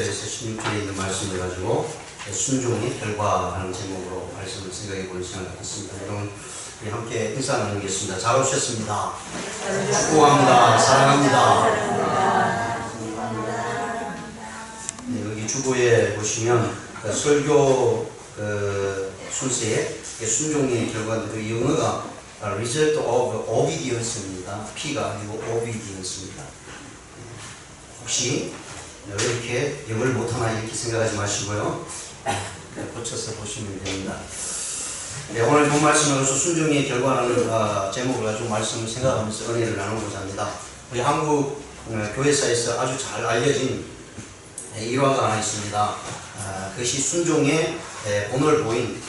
16절에 있는 말씀을 가지고 순종의 결과라는 제목으로 말씀을 생각해 보는 시간을 갖겠습니다. 여러분 우리 함께 인사 나누겠습니다. 잘 오셨습니다. 축복합니다. 사랑합니다. 네, 여기 주보에 보시면 설교 순서에 순종의 결과, 그 영어가 result of obedience입니다. P가 아니고 obedience입니다. 혹시 왜 이렇게 영어를 못하나 이렇게 생각하지 마시고요. 고쳐서 보시면 됩니다. 네, 오늘 본 말씀으로서 순종의 결과라는 제목을 가지고 말씀을 생각하면서 은혜를 나누고자 합니다. 우리 한국 교회사에서 아주 잘 알려진 일화가 하나 있습니다. 그것이 순종의 본을 보인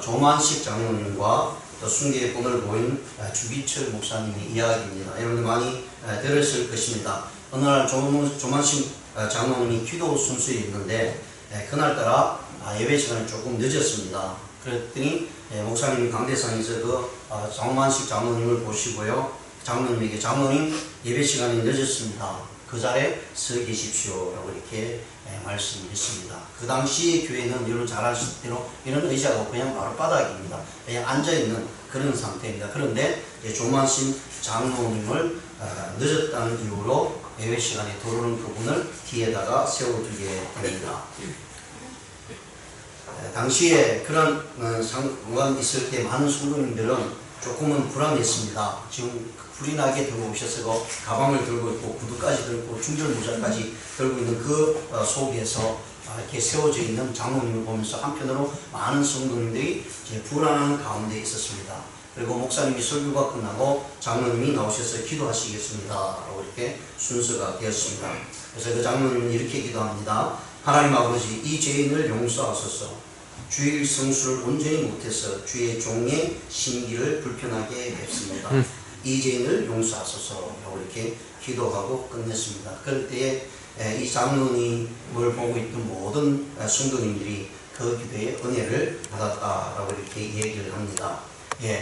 조만식 장로님과 또 순교의 본을 보인 주기철 목사님의 이야기입니다. 여러분들 많이 들었을 것입니다. 어느 날 조만식 장로님이 기도 순서에 있는데 그날따라 예배 시간이 조금 늦었습니다. 그랬더니 목사님이 강대상에서 그 조만식 장로님을 보시고요, 장로님에게 장로님 예배 시간이 늦었습니다. 그 자리에 서 계십시오 라고 이렇게 말씀했습니다. 그 당시 교회는 여러분 잘 아실 대로 이런 의자가 그냥 바로 바닥입니다. 그냥 앉아있는 그런 상태입니다. 그런데 조만식 장로님을 늦었다는 이유로 예배 시간에 들어오는 그분을 뒤에다가 세워두게 됩니다. 당시에 그런 상황이 있을 때 많은 성도님들은 조금은 불안했습니다. 지금 불이 나게 들고 오셔서 가방을 들고 있고 구두까지 들고 중절 모자까지 들고 있는 그 속에서 이렇게 세워져 있는 장로님을 보면서 한편으로 많은 성도님들이 불안한 가운데 있었습니다. 그리고 목사님이 설교가 끝나고 장로님이 나오셔서 기도하시겠습니다 라고 이렇게 순서가 되었습니다. 그래서 그 장로님은 이렇게 기도합니다. 하나님 아버지, 이 죄인을 용서하소서. 주일 성수를 온전히 못해서 주의 종의 심기를 불편하게 했습니다. 이 죄인을 용서하소서 라고 이렇게 기도하고 끝냈습니다. 그럴 때에 이 장로님을 보고 있던 모든 성도님들이 그 기도에 은혜를 받았다라고 이렇게 얘기를 합니다.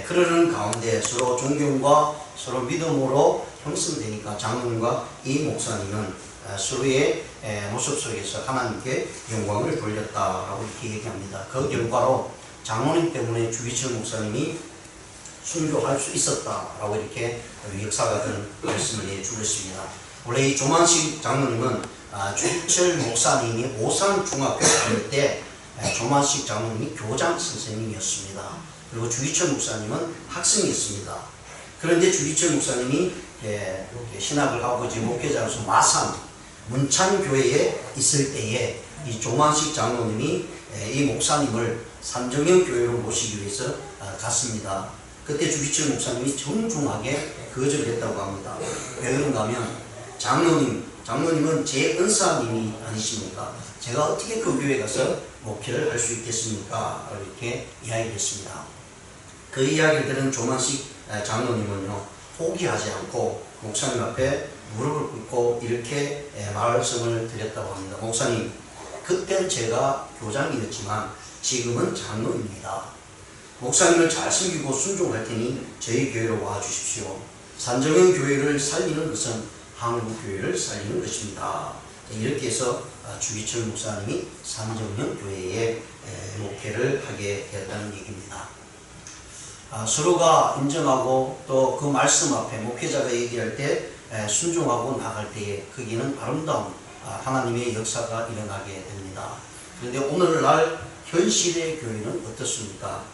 그러는 가운데 서로 존경과 서로 믿음으로 형성되니까 장로님과 이 목사님은 서로의 모습 속에서 하나님께 영광을 돌렸다라고 이렇게 얘기합니다. 그 결과로 장로님 때문에 주기철 목사님이 순교할 수 있었다라고 이렇게 역사가 된 말씀을 해주겠습니다. 원래 이 조만식 장로님은 주기철 목사님이 오산중학교 다닐 때 조만식 장로님이 교장 선생님이었습니다. 그리고 주기철 목사님은 학생이었습니다. 그런데 주기철 목사님이 신학을 하고 지금 목회자로서 마산 문찬교회에 있을 때에 이 조만식 장로님이 이 목사님을 산정형 교회로 모시기 위해서 갔습니다. 그때 주기철 목사님이 정중하게 거절했다고 합니다. 왜 그런가 하면 장로님은 제 은사님이 아니십니까? 제가 어떻게 그 교회에 가서 목회를 할 수 있겠습니까? 이렇게 이야기했습니다. 그 이야기를 들은 조만식 장로님은요, 포기하지 않고 목사님 앞에 무릎을 꿇고 이렇게 말씀을 드렸다고 합니다. 목사님, 그때는 제가 교장이었지만 지금은 장로입니다. 목사님을 잘 섬기고 순종할 테니 저희 교회로 와주십시오. 산정형 교회를 살리는 것은 한국 교회를 살리는 것입니다. 이렇게 해서 주기철 목사님이 산정형 교회에 목회를 하게 되었다는 얘기입니다. 서로가 인정하고 또 그 말씀 앞에 목회자가 얘기할 때 순종하고 나갈 때에 거기는 아름다운 하나님의 역사가 일어나게 됩니다. 그런데 오늘날 현실의 교회는 어떻습니까?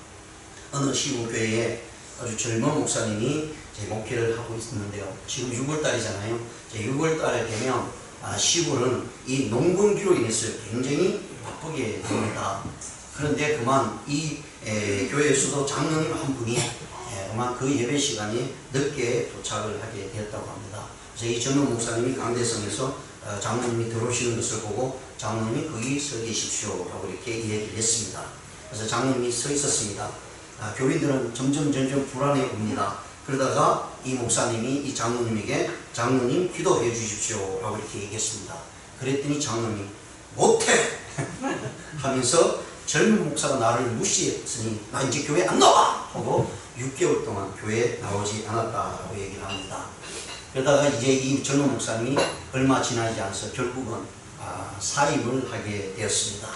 어느 시골교회에 아주 젊은 목사님이 목회를 하고 있는데요. 지금 6월달이잖아요. 6월달에 되면 시골은 이 농번기로 인해서 굉장히 바쁘게 됩니다. 그런데 그만 이 교회에서도 장로님 한 분이 그만 그 예배 시간에 늦게 도착을 하게 되었다고 합니다. 그래서 이 젊은 목사님이 강대성에서 장로님이 들어오시는 것을 보고 장로님이 거기 서 계십시오 라고 이렇게 얘기를 했습니다. 그래서 장로님이 서 있었습니다. 교인들은 점점 불안해 옵니다. 그러다가 이 목사님이 이 장로님에게 장로님 기도해 주십시오 라고 이렇게 얘기했습니다. 그랬더니 장로님이 못해 하면서 젊은 목사가 나를 무시했으니 나 이제 교회 안 나와 하고 6개월 동안 교회에 나오지 않았다고 얘기를 합니다. 그러다가 이제 이 젊은 목사님이 얼마 지나지 않아서 결국은 사임을 하게 되었습니다.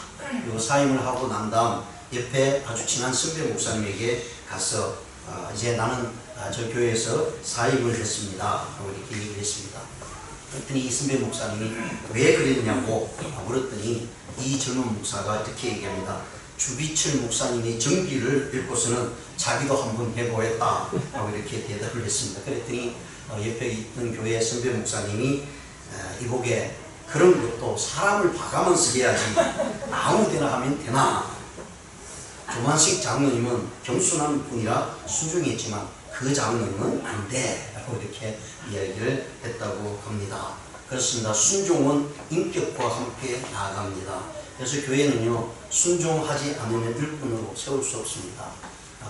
그리고 사임을 하고 난 다음 옆에 아주 친한 선배 목사님에게 가서 이제 나는 저 교회에서 사임을 했습니다 하고 이렇게 얘기를 했습니다. 그랬더니 이 선배 목사님이 왜 그랬냐고 물었더니 이 젊은 목사가 이렇게 얘기합니다. 주비철 목사님의 정기를 읽고서는 자기도 한번 해보겠다 하고 이렇게 대답을 했습니다. 그랬더니 옆에 있던 교회 선배 목사님이 이보게 그런 것도 사람을 봐가면서 해야지 아무데나 하면 되나. 조만식 장로님은 겸손한 분이라 순종했지만 그 장로님은 안 돼 라고 이렇게 이야기를 했다고 합니다. 그렇습니다. 순종은 인격과 함께 나아갑니다. 그래서 교회는요, 순종하지 않으면 일꾼으로 세울 수 없습니다.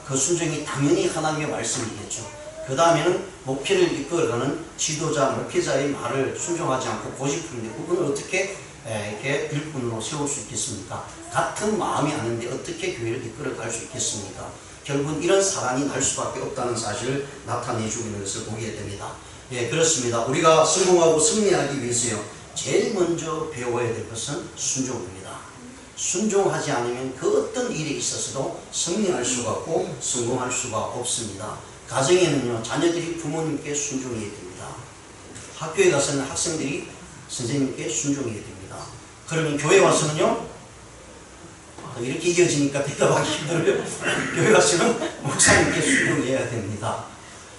그 순종이 당연히 하나님의 말씀이겠죠. 그 다음에는 목회를 이끌어가는 지도자, 목회자의 말을 순종하지 않고 고집부린데 그분을 어떻게 이렇게 일꾼으로 세울 수 있겠습니까? 같은 마음이 아닌데 어떻게 교회를 이끌어갈 수 있겠습니까? 결국은 이런 사단이 날 수밖에 없다는 사실을 나타내주고 있는 것을 보게 됩니다. 예, 그렇습니다. 우리가 성공하고 승리하기 위해서요, 제일 먼저 배워야 될 것은 순종입니다. 순종하지 않으면 그 어떤 일에 있어서도 승리할 수가 없고 성공할 수가 없습니다. 가정에는요, 자녀들이 부모님께 순종해야 됩니다. 학교에 가서는 학생들이 선생님께 순종해야 됩니다. 그러면 교회 와서는요, 이렇게 이어지니까 대답하기 힘들어요. 교회 가서는 목사님께 순종해야 됩니다.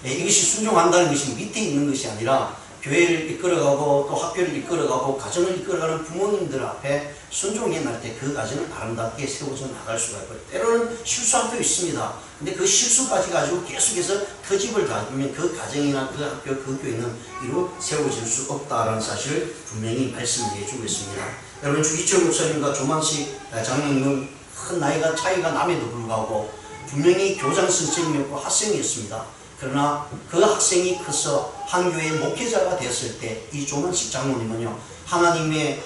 예, 이것이 순종한다는 것이 밑에 있는 것이 아니라 교회를 이끌어가고 또 학교를 이끌어가고 가정을 이끌어가는 부모님들 앞에 순종해 날 때 그 가정을 아름답게 세워져 나갈 수가 있고, 때로는 실수할 때도 있습니다. 근데 그 실수까지 가지고 계속해서 터집을 가지면 그 가정이나 그 학교, 그 교회는 이루 세워질 수 없다라는 사실을 분명히 말씀해 주고 있습니다. 여러분, 주기철 목사님과 조만식 장로님은 큰 나이가 차이가 남에도 불구하고 분명히 교장 선생님이었고 학생이었습니다. 그러나 그 학생이 커서 한 교회의 목회자가 되었을 때 이 조만식 장로님은요, 하나님의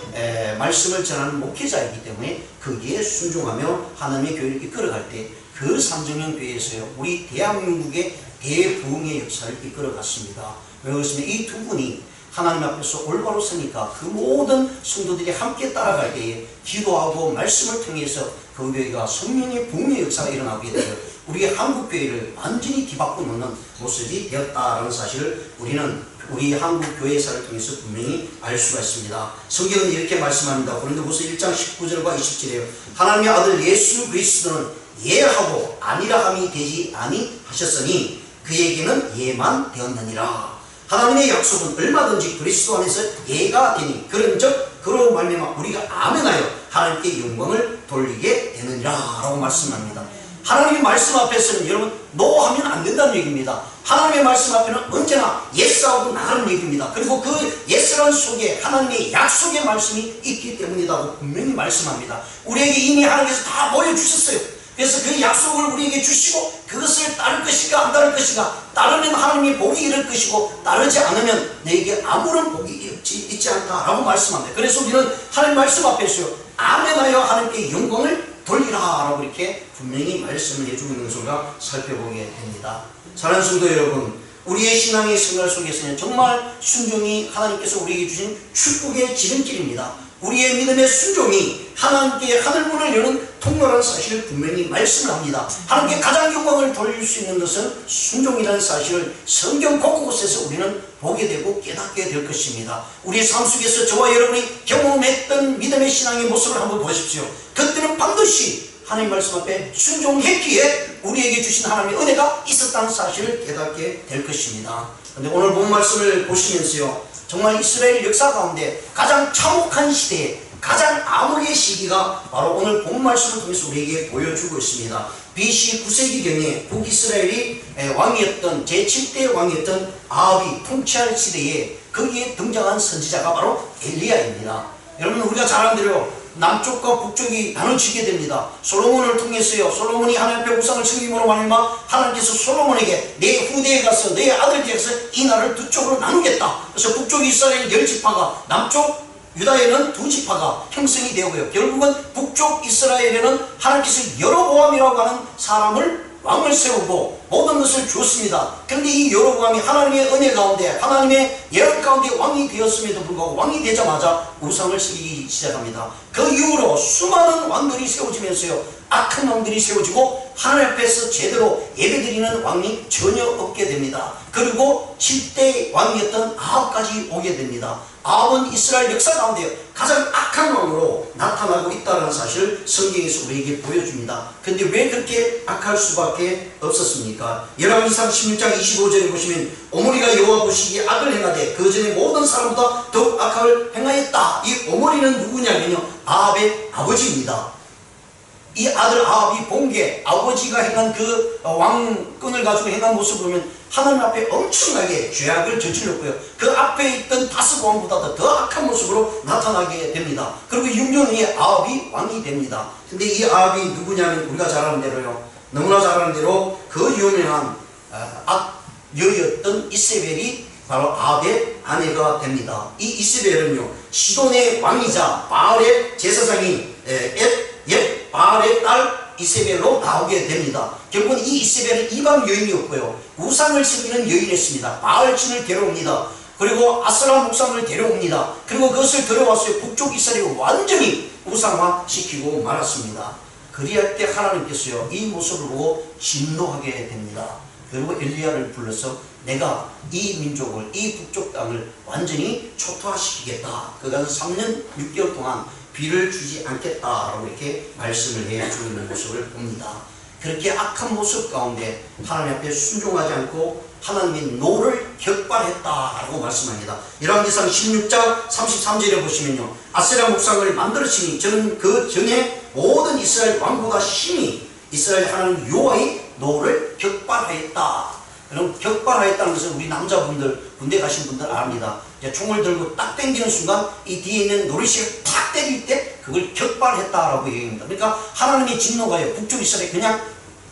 말씀을 전하는 목회자이기 때문에 거기에 순종하며 하나님의 교회를 이끌어갈 때 그 삼정형 교회에서요, 우리 대한민국의 대부흥의 역사를 이끌어갔습니다. 왜 그렇습니까? 이 두 분이 하나님 앞에서 올바로 서니까 그 모든 성도들이 함께 따라갈 때에 기도하고 말씀을 통해서 그 교회가 성령의 부흥의 역사가 일어나게 되어 우리의 한국교회를 완전히 뒤바꿔 놓는 모습이 되었다라는 사실을 우리는 우리 한국교회사를 통해서 분명히 알 수가 있습니다. 성경은 이렇게 말씀합니다. 고린도후서 1장 19절과 20절에요. 하나님의 아들 예수 그리스도는 예하고 아니라함이 되지 아니하셨으니 그에게는 예만 되었느니라. 하나님의 약속은 얼마든지 그리스도 안에서 예가 되니 그런즉 그로 말미암아 우리가 아멘하여 하나님께 영광을 돌리게 되느니라 라고 말씀합니다. 하나님의 말씀 앞에서는 여러분 노하면 안 된다는 얘기입니다. 하나님의 말씀 앞에는 언제나 예스하고 나가는 얘기입니다. 그리고 그 예스란 속에 하나님의 약속의 말씀이 있기 때문이라고 분명히 말씀합니다. 우리에게 이미 하나님께서 다 보여주셨어요. 그래서 그 약속을 우리에게 주시고 그것을 따를 것인가 안 따를 것인가, 따르면 하나님의 복이 이를 것이고 따르지 않으면 너에게 아무런 복이 있지 않다라고 말씀합니다. 그래서 우리는 하나님 말씀 앞에서요, 아멘하여 하나님께 영광을 돌리라 라고 이렇게 분명히 말씀을 해주고 있는 것을 살펴보게 됩니다. 사랑하는 성도 여러분, 우리의 신앙의 생활 속에서는 정말 순종이 하나님께서 우리에게 주신 축복의 지름길입니다. 우리의 믿음의 순종이 하나님께 하늘문을 여는 통로라는 사실을 분명히 말씀을 합니다. 하나님께 가장 영광을 돌릴 수 있는 것은 순종이라는 사실을 성경 곳곳에서 우리는 보게 되고 깨닫게 될 것입니다. 우리의 삶 속에서 저와 여러분이 경험했던 믿음의 신앙의 모습을 한번 보십시오. 그때는 반드시 하나님 말씀 앞에 순종했기에 우리에게 주신 하나님의 은혜가 있었다는 사실을 깨닫게 될 것입니다. 그런데 오늘 본 말씀을 보시면서요, 정말 이스라엘 역사 가운데 가장 참혹한 시대에 가장 암흑의 시기가 바로 오늘 본 말씀을 통해서 우리에게 보여주고 있습니다. BC 9세기경에 북이스라엘이 왕이었던 제7대 왕이었던 아합이 통치할 시대에 거기에 등장한 선지자가 바로 엘리야입니다. 여러분, 우리가 잘 아는 대로 남쪽과 북쪽이 나눠지게 됩니다. 솔로몬을 통해서요, 솔로몬이 하나님 앞에 우상을 섬김으로 말미암아 하나님께서 솔로몬에게 내 후대에 가서 내 아들에게 가서 이 나라를 두 쪽으로 나누겠다. 그래서 북쪽 이스라엘 10지파가, 남쪽 유다에는 2지파가 형성이 되고요, 결국은 북쪽 이스라엘에는 하나님께서 여로보암이라고 하는 사람을 왕을 세우고 모든 것을 주었습니다. 그런데 이 여로보암이 하나님의 은혜 가운데 하나님의 예언 가운데 왕이 되었음에도 불구하고 왕이 되자마자 우상을 섬기기 시작합니다. 그 이후로 수많은 왕들이 세워지면서요, 악한 왕들이 세워지고 하나님 앞에서 제대로 예배드리는 왕이 전혀 없게 됩니다. 그리고 7대 왕이었던 아합까지 오게 됩니다. 아합은 이스라엘 역사 가운데 가장 악한 왕으로 나타나고 있다는 사실을 성경에서 우리에게 보여줍니다. 그런데 왜 그렇게 악할 수밖에 없었습니까? 열왕기상 16장 25절에 보시면 오므리가 여호와 보시기에 악을 행하되 그 전에 모든 사람보다 더욱 악을 행하였다. 이 오므리는 누구냐면요, 아합의 아버지입니다. 이 아들 아합이 본 게 아버지가 행한 그 왕권을 가지고 행한 모습을 보면 하나님 앞에 엄청나게 죄악을 저질렀고요, 그 앞에 있던 다섯 왕보다 더 악한 모습으로 나타나게 됩니다. 그리고 6년 후에 아합이 왕이 됩니다. 근데 이 아합이 누구냐면 우리가 잘 아는 대로요, 너무나 잘 아는 대로 그 유명한 악여였던 이세벨이 바로 아합의 아내가 됩니다. 이 이세벨은요, 시돈의 왕이자 바알의 제사장인 바알의 딸 이세벨로 나오게 됩니다. 결국은 이 이세벨은 이방 여인이었고요, 우상을 섬기는 여인이었습니다. 바알신을 데려옵니다. 그리고 아스라 목상을 데려옵니다. 그리고 그것을 들어와서 북쪽 이스라엘을 완전히 우상화시키고 말았습니다. 그리할 때 하나님께서요, 이 모습을 보고 진노하게 됩니다. 그리고 엘리야를 불러서 내가 이 민족을, 이 북쪽 땅을 완전히 초토화시키겠다. 그가 3년 6개월 동안 비를 주지 않겠다라고 이렇게 말씀을 해주고 있는 모습을 봅니다. 그렇게 악한 모습 가운데 하나님 앞에 순종하지 않고 하나님의 노를 격발했다라고 말씀합니다. 열왕기상 16장 33절에 보시면요, 아세라 목상을 만들었으니 저는 그 전에 모든 이스라엘 왕보다 심히 이스라엘 하나님 여호와의 노를 격발하였다. 그럼 격발하였다는 것은 우리 남자분들, 군대 가신 분들 압니다. 총을 들고 딱 당기는 순간 이 뒤에 있는 노릇이 탁 때릴 때 그걸 격발했다라고 얘기합니다. 그러니까 하나님의 진노가요, 북쪽 이스라엘에 그냥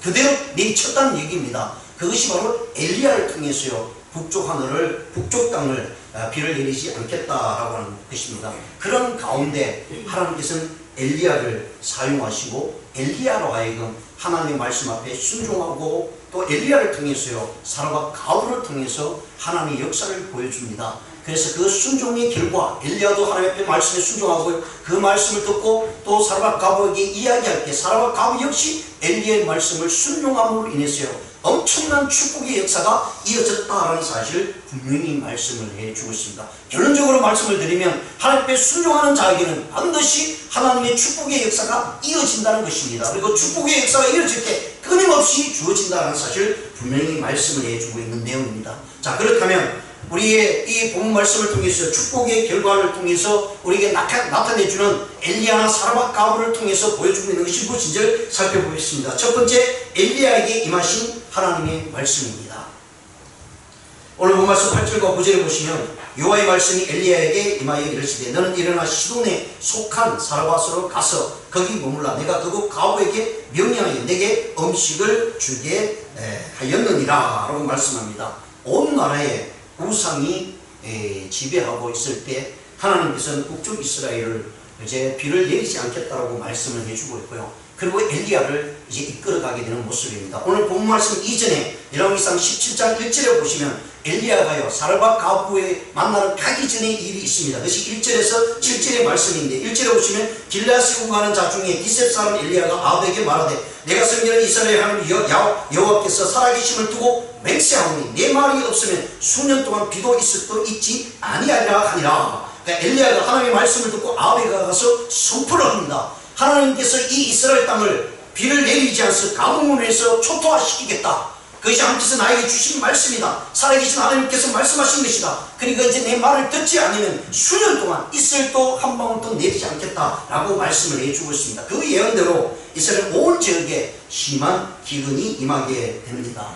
그대로 내리쳤다는 얘기입니다. 그것이 바로 엘리야를 통해서요, 북쪽 하늘을, 북쪽 땅을 비를 내리지 않겠다라고 하는 것입니다. 그런 가운데 하나님께서는 엘리야를 사용하시고 엘리야로 하여금 하나님의 말씀 앞에 순종하고 또 엘리야를 통해서요, 사람과 가브를 통해서 하나님의 역사를 보여줍니다. 그래서 그 순종의 결과 엘리야도 하나님 앞에 말씀에 순종하고 그 말씀을 듣고 또 사람과 가브에게 이야기할 때 사람과 가브 역시 엘리야의 말씀을 순종함으로 인해서요, 엄청난 축복의 역사가 이어졌다라는 사실을 분명히 말씀을 해주고 있습니다. 결론적으로 말씀을 드리면 하나님 앞에 순종하는 자에게는 반드시 하나님의 축복의 역사가 이어진다는 것입니다. 그리고 축복의 역사가 이어질 때 끊임없이 주어진다는 사실을 분명히 말씀을 해주고 있는 내용입니다. 자, 그렇다면 우리의 이 본 말씀을 통해서 축복의 결과를 통해서 우리에게 나타내주는 엘리야나 사람과 가브를 통해서 보여주고 있는 것이 무엇인지를 살펴보겠습니다. 첫 번째, 엘리야에게 임하신 하나님의 말씀입니다. 오늘 본 말씀 8절과 9절에 보시면 여호와의 말씀이 엘리야에게 임하여 이르시되 너는 일어나 시돈에 속한 사르밧으로 가서 거기 머물라. 내가 그곳 가브에게 명령하여 내게 음식을 주게 하였느니라 라고 말씀합니다. 온 나라에 우상이 지배하고 있을 때 하나님께서는 북쪽 이스라엘을 이제 비를 내리지 않겠다라고 말씀을 해주고 있고요. 그리고 엘리야를 이제 이끌어가게 되는 모습입니다. 오늘 본 말씀 이전에 열왕기상 17장 1절에 보시면 엘리야가요, 사르밧 가브에 만나러 가기 전에 일이 있습니다. 그것이 1절에서 7절의 말씀인데 1절에 보시면 길르앗에 응하는 자 중에 기셉 사람 엘리야가 아합에게 말하되 내가 섬기는 이스라엘 하나님 여호와께서 살아계심을 두고 맹세하오니 내 말이 없으면 수년 동안 비도 있을 도 있지 아니하리라 하니라. 그러니까 엘리야가 하나님의 말씀을 듣고 아합에 가서 선포를 합니다. 하나님께서 이 이스라엘 땅을 비를 내리지 않아서 가뭄으로 초토화시키겠다. 그것이 하나님께서 나에게 주신 말씀이다. 살아계신 하나님께서 말씀하신 것이다. 그러니까 이제 내 말을 듣지 않으면 수년 동안 이스라엘도 한 방울도 내리지 않겠다라고 말씀을 해주고 있습니다. 그 예언대로 이스라엘 온 지역에 심한 기근이 임하게 됩니다.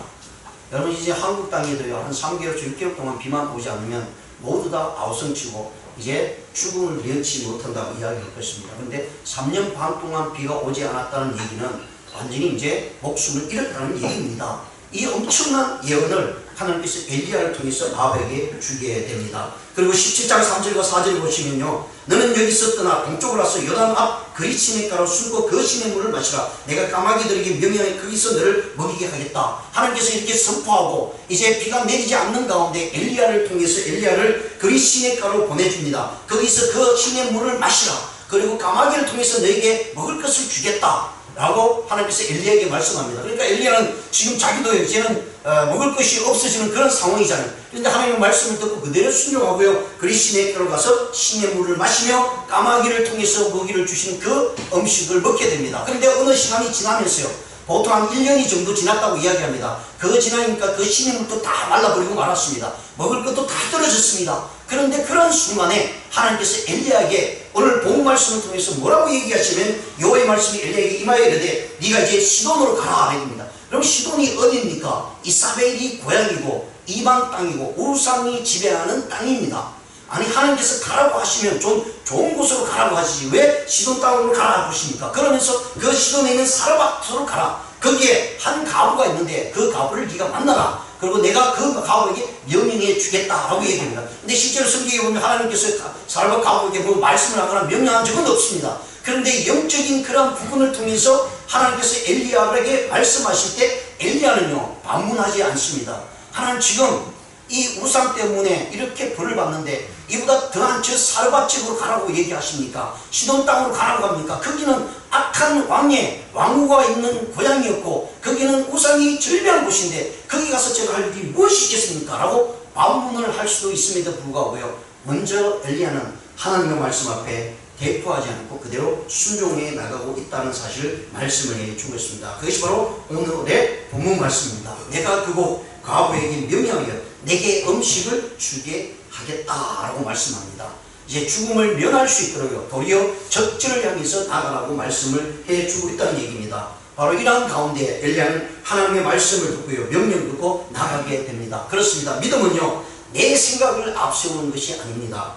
여러분, 이제 한국 땅에도요, 한 3개월, 6개월 동안 비만 오지 않으면 모두 다 아우성치고 이제 죽음을 면치 못한다고 이야기할 것입니다. 그런데 3년 반 동안 비가 오지 않았다는 얘기는 완전히 이제 목숨을 잃었다는 얘기입니다. 이 엄청난 예언을 하나님께서 엘리야를 통해서 아합에게 주게 됩니다. 그리고 17장 3절과 4절을 보시면요, 너는 여기서 떠나 동쪽으로 와서 요단 앞 그리 시냇가로 숨고 그 시냇물을 마시라. 내가 까마귀들에게 명령해 거기서 너를 먹이게 하겠다. 하나님께서 이렇게 선포하고 이제 비가 내리지 않는 가운데 엘리야를 통해서 엘리야를 그리 시냇가로 보내줍니다. 거기서 그 시냇물을 마시라. 그리고 까마귀를 통해서 너에게 먹을 것을 주겠다 라고 하나님께서 엘리야에게 말씀합니다. 그러니까 엘리야는 지금 자기도 이제는 먹을 것이 없어지는 그런 상황이잖아요. 그런데 하나님의 말씀을 듣고 그대로 순종하고요, 그리 시냇가로 가서 시냇물을 마시며 까마귀를 통해서 먹이를 주시는 그 음식을 먹게 됩니다. 그런데 어느 시간이 지나면서요, 보통 한 1년이 정도 지났다고 이야기합니다. 그거 지나니까 그 시냇물도 다 말라버리고 말았습니다. 먹을 것도 다 떨어졌습니다. 그런데 그런 순간에 하나님께서 엘리야에게 오늘 본 말씀을 통해서 뭐라고 얘기하시면, 여호와의 말씀이 엘리야에게 임하여 이르되 네가 이제 시돈으로 가라 합니다. 그럼 시돈이 어디입니까? 이사벨이 고향이고 이방 땅이고 우상이 지배하는 땅입니다. 아니, 하나님께서 가라고 하시면 좀 좋은 곳으로 가라고 하시지 왜 시돈 땅으로 가라고 하십니까? 그러면서 그 시돈에 있는 사르밧으로 가라. 거기에 한 가부가 있는데 그 가부를 네가 만나라. 그리고 내가 그 가부에게 명령해 주겠다라고 얘기합니다. 근데 실제로 성경에 보면 하나님께서 사르밧 가부에게 뭐 말씀을 하거나 명령한 적은 없습니다. 그런데 영적인 그런 부분을 통해서 하나님께서 엘리야에게 말씀하실 때 엘리야는요, 반문하지 않습니다. 하나님, 지금 이 우상 때문에 이렇게 벌을 받는데 이보다 더한 저 사르밧 집으로 가라고 얘기하십니까? 시돈 땅으로 가라고 합니까? 거기는 악한 왕의 왕후가 있는 고향이었고 거기는 우상이 절비한 곳인데 거기 가서 제가 할 일이 무엇이 있겠습니까? 라고 반문을 할 수도 있음에도 불구하고요, 먼저 엘리야는 하나님의 말씀 앞에 대표하지 않고 그대로 순종해 나가고 있다는 사실을 말씀을 해주고 있습니다. 그것이 바로 오늘의 본문 말씀입니다. 내가 그곳 가부에게 명령하여 내게 음식을 주게 하겠다라고 말씀합니다. 이제 죽음을 면할 수 있도록 도리어 적절을 향해서 나가라고 말씀을 해주고 있다는 얘기입니다. 바로 이러한 가운데 엘리야는 하나님의 말씀을 듣고요, 명령을 듣고 나가게 됩니다. 그렇습니다. 믿음은요, 내 생각을 앞세우는 것이 아닙니다.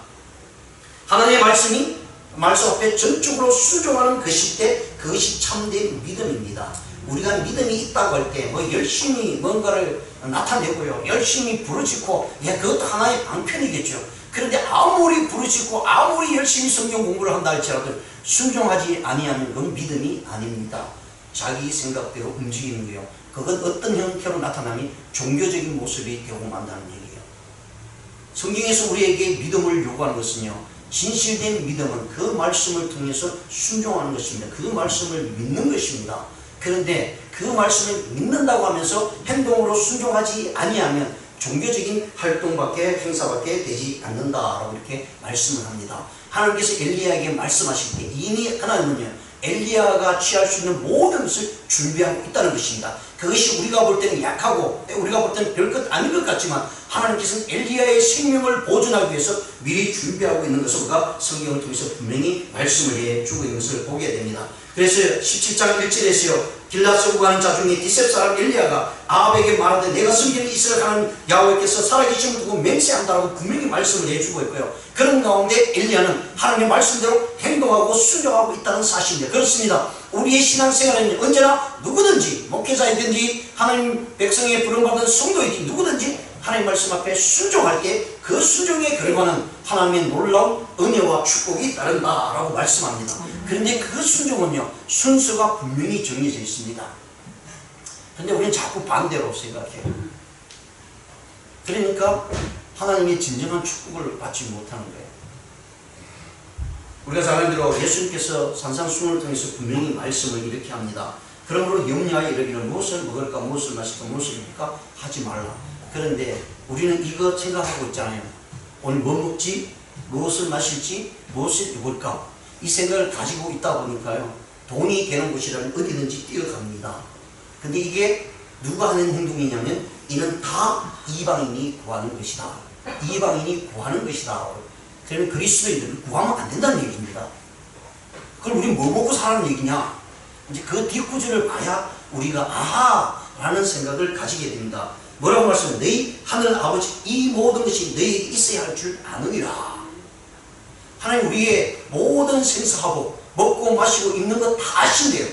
하나님의 말씀 앞에 전적으로 순종하는 것일 때 그것이 참된 믿음입니다. 우리가 믿음이 있다고 할 때 뭐 열심히 뭔가를 나타내고요, 열심히 부르짖고, 그것도 하나의 방편이겠죠. 그런데 아무리 부르짖고 아무리 열심히 성경 공부를 한다 할지라도 순종하지 아니하는 건 믿음이 아닙니다. 자기 생각대로 움직이는 거예요. 그건 어떤 형태로 나타나면 종교적인 모습이 되고 만다는 얘기예요. 성경에서 우리에게 믿음을 요구하는 것은요, 진실된 믿음은 그 말씀을 통해서 순종하는 것입니다. 그 말씀을 믿는 것입니다. 그런데 그 말씀을 믿는다고 하면서 행동으로 순종하지 아니하면 종교적인 활동밖에, 행사밖에 되지 않는다라고 이렇게 말씀을 합니다. 하나님께서 엘리야에게 말씀하실 때 이미 하나님은요, 엘리야가 취할 수 있는 모든 것을 준비하고 있다는 것입니다. 그것이 우리가 볼 때는 약하고 우리가 볼 때는 별것 아닌 것 같지만 하나님께서는 엘리야의 생명을 보존하기 위해서 미리 준비하고 있는 것을 우리가 성경을 통해서 분명히 말씀을 해주고 있는 것을 보게 됩니다. 그래서 17장 1절에서요, 길앗으로 가는 자 중에 디셉 사람 엘리야가 아합에게 말하되 내가 섬기는 이스라엘 하나님 야훼께서 살아계심을 두고 맹세한다라고 분명히 말씀을 해주고 있고요, 그런 가운데 엘리야는 하나님의 말씀대로 행동하고 순종하고 있다는 사실입니다. 그렇습니다. 우리의 신앙생활은 언제나 누구든지, 목회자이든지 하나님 백성의 부름받은 성도이든지 누구든지 하나님 말씀 앞에 순종할 때 그 순종의 결과는 하나님의 놀라운 은혜와 축복이 따른다라고 말씀합니다. 그런데 그 순종은요, 순서가 분명히 정해져 있습니다. 그런데 우리는 자꾸 반대로 생각해요. 그러니까 하나님의 진정한 축복을 받지 못하는 거예요. 우리가 잘 아는 대로 예수님께서 산상수훈을 통해서 분명히 말씀을 이렇게 합니다. 그러므로 염려하여 이르기를 무엇을 먹을까, 무엇을 마실까, 무엇을 입을까 하지 말라. 그런데 우리는 이거 생각하고 있잖아요. 오늘 뭐 먹지? 무엇을 마실지? 무엇을 입을까? 이 생각을 가지고 있다 보니까요, 돈이 되는 곳이라면 어디든지 뛰어갑니다. 근데 이게 누가 하는 행동이냐면 이는 다 이방인이 구하는 것이다. 이방인이 구하는 것이다. 그러면 그리스도인들은 구하면 안 된다는 얘기입니다. 그럼 우리 뭐 먹고 사는 얘기냐? 이제 그 뒷구절을 봐야 우리가 아하! 라는 생각을 가지게 됩니다. 뭐라고 말씀해요? 너희 하늘 아버지 이 모든 것이 너희에게 있어야 할 줄 아느니라. 하나님 우리의 모든 생사하고 먹고 마시고 입는 것 다 하신대요.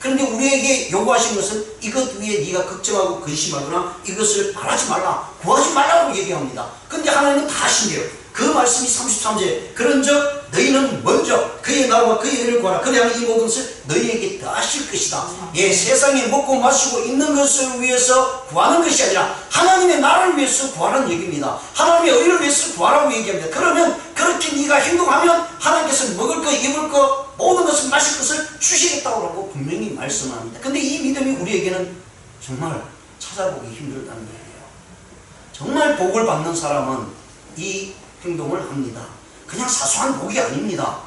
그런데 우리에게 요구하신 것은 이것 위에 네가 걱정하고 근심하거나 이것을 바라지 말라, 구하지 말라고 얘기합니다. 그런데 하나님은 다 하신대요. 그 말씀이 33절 그런즉 너희는 먼저 그의 나라와 그의 의를 구하라. 그리하면 이 모든 것을 너희에게 더하실 것이다. 예, 세상에 먹고 마시고 있는 것을 위해서 구하는 것이 아니라 하나님의 나라를 위해서 구하라는 얘기입니다. 하나님의 의를 위해서 구하라고 얘기합니다. 그러면 그렇게 네가 행동하면 하나님께서 먹을 거 입을 거 모든 것을 마실 것을 주시겠다고 분명히 말씀합니다. 근데 이 믿음이 우리에게는 정말 찾아보기 힘들다는 얘기예요. 정말 복을 받는 사람은 이 행동을 합니다. 그냥 사소한 복이 아닙니다.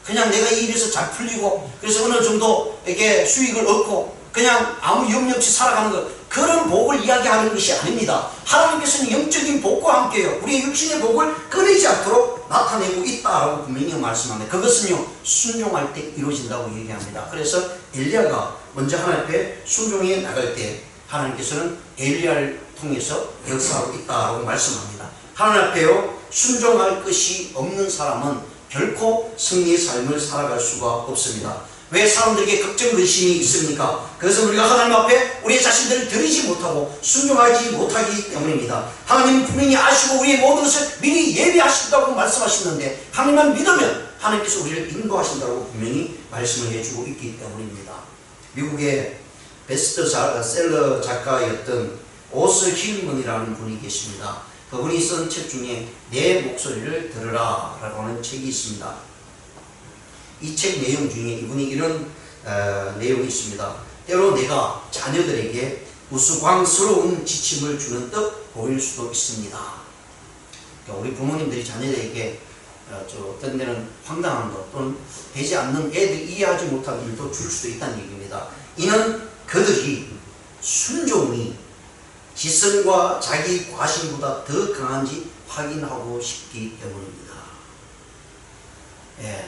그냥 내가 이 일에서 잘 풀리고 그래서 어느 정도 이렇게 수익을 얻고 그냥 아무 염려 없이 살아가는 것, 그런 복을 이야기하는 것이 아닙니다. 하나님께서는 영적인 복과 함께요, 우리의 육신의 복을 끊이지 않도록 나타내고 있다라고 분명히 말씀합니다. 그것은요 순종할 때 이루어진다고 얘기합니다. 그래서 엘리야가 먼저 하나님 앞에 순종해 나갈 때 하나님께서는 엘리야를 통해서 역사하고 있다라고 말씀합니다. 하나님 앞에요 순종할 것이 없는 사람은 결코 승리의 삶을 살아갈 수가 없습니다. 왜 사람들에게 걱정 근심이 있습니까? 그것은 우리가 하나님 앞에 우리의 자신들을 드리지 못하고 순종하지 못하기 때문입니다. 하나님은 분명히 아시고 우리의 모든 것을 미리 예비하신다고 말씀하시는데 하나님만 믿으면 하나님께서 우리를 인도하신다고 분명히 말씀을 해주고 있기 때문입니다. 미국의 베스트셀러 작가였던 오스 힐먼이라는 분이 계십니다. 그분이 쓴 책 중에 내 목소리를 들으라 라고 하는 책이 있습니다. 이 책 내용 중에 이분이 이런 내용이 있습니다. 때로 내가 자녀들에게 우스꽝스러운 지침을 주는 듯 보일 수도 있습니다. 그러니까 우리 부모님들이 자녀들에게 어떤 데는 황당한 것 또는 되지 않는 애들 이해하지 못하는 일도 줄 수도 있다는 얘기입니다. 이는 그들이 순종이 지성과 자기 과신보다 더 강한지 확인하고 싶기 때문입니다. 예,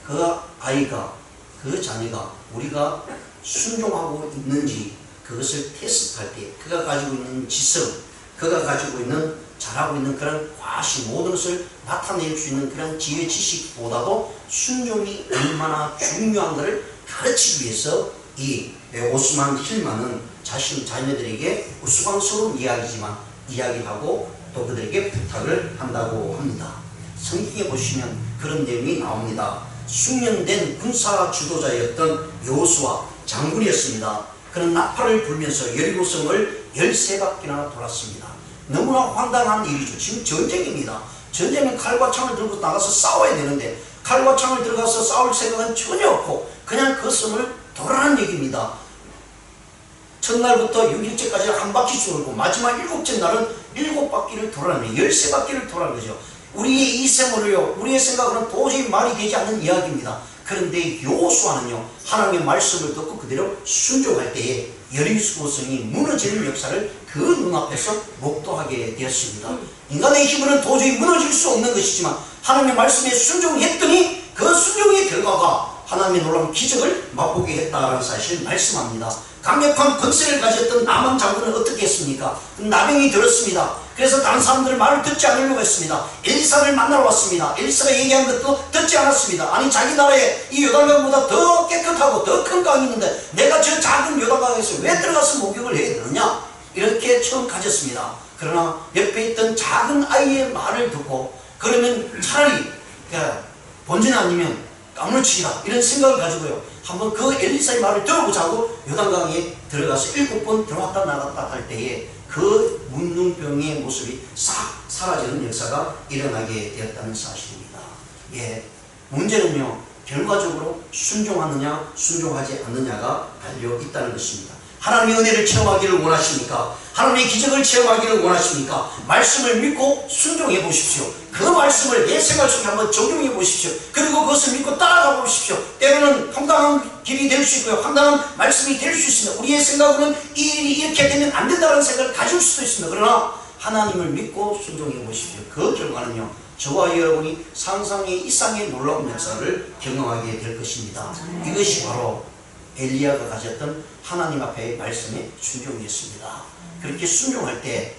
그 아이가, 그 자녀가 우리가 순종하고 있는지 그것을 테스트할 때 그가 가지고 있는 지성, 그가 가지고 있는 잘하고 있는 그런 과신, 모든 것을 나타낼 수 있는 그런 지혜 지식보다도 순종이 얼마나 중요한가를 가르치기 위해서 이 오스만 힐만은 자신 자녀들에게 우스꽝스러운 이야기지만 이야기하고 또 그들에게 부탁을 한다고 합니다. 성경에 보시면 그런 내용이 나옵니다. 숙련된 군사 지도자였던 여호수아 장군이었습니다. 그는 나팔을 불면서 여리고성을 13바퀴나 돌았습니다. 너무나 황당한 일이죠. 지금 전쟁입니다. 전쟁은 칼과 창을 들고 나가서 싸워야 되는데 칼과 창을 들어가서 싸울 생각은 전혀 없고 그냥 그 성을 돌아라는 얘기입니다. 첫날부터 6일째까지 한 바퀴 돌고 마지막 7째 날은 7바퀴를 돌아내요. 13바퀴를 돌아는 거죠. 우리의 이 생활을요, 우리의 생각으로는 도저히 말이 되지 않는 이야기입니다. 그런데 여호수아는요, 하나님의 말씀을 듣고 그대로 순종할 때에 여리고성이 무너지는 역사를 그 눈앞에서 목도하게 되었습니다. 인간의 힘으로는 도저히 무너질 수 없는 것이지만 하나님의 말씀에 순종했더니 그 순종의 결과가 하나님의 놀라운 기적을 맛보게 했다라는 사실을 말씀합니다. 강력한 권세를 가졌던 나만 장군은 어떻게 했습니까? 나병이 들었습니다. 그래서 다른 사람들 말을 듣지 않으려고 했습니다. 엘리사를 만나러 왔습니다. 엘리사가 얘기한 것도 듣지 않았습니다. 아니 자기 나라에 이 요단강보다 더 깨끗하고 더 큰 강이 있는데 내가 저 작은 요단강에서 왜 들어가서 목욕을 해야 되느냐? 이렇게 처음 가졌습니다. 그러나 옆에 있던 작은 아이의 말을 듣고 그러면 차라리 본전 아니면 까무러치기다 이런 생각을 가지고요, 한번 그 엘리사의 말을 들어보자고 요단강에 들어가서 7번 들어왔다 나갔다 할 때에 그 문둥병의 모습이 싹 사라지는 역사가 일어나게 되었다는 사실입니다. 예, 문제는요, 결과적으로 순종하느냐 순종하지 않느냐가 달려 있다는 것입니다. 하나님의 은혜를 체험하기를 원하십니까? 하나님의 기적을 체험하기를 원하십니까? 말씀을 믿고 순종해 보십시오. 그 말씀을 내 생활 속에 한번 적용해 보십시오. 그리고 그것을 믿고 따라가 보십시오. 때로는 황당한 길이 될 수 있고요, 황당한 말씀이 될 수 있습니다. 우리의 생각으로는 이 일이 이렇게 되면 안 된다는 생각을 가질 수도 있습니다. 그러나 하나님을 믿고 순종해 보십시오. 그 결과는요, 저와 여러분이 상상의 이상의 놀라운 역사를 경험하게 될 것입니다. 이것이 바로 엘리야가 가졌던 하나님 앞의 말씀의 순종이었습니다. 그렇게 순종할 때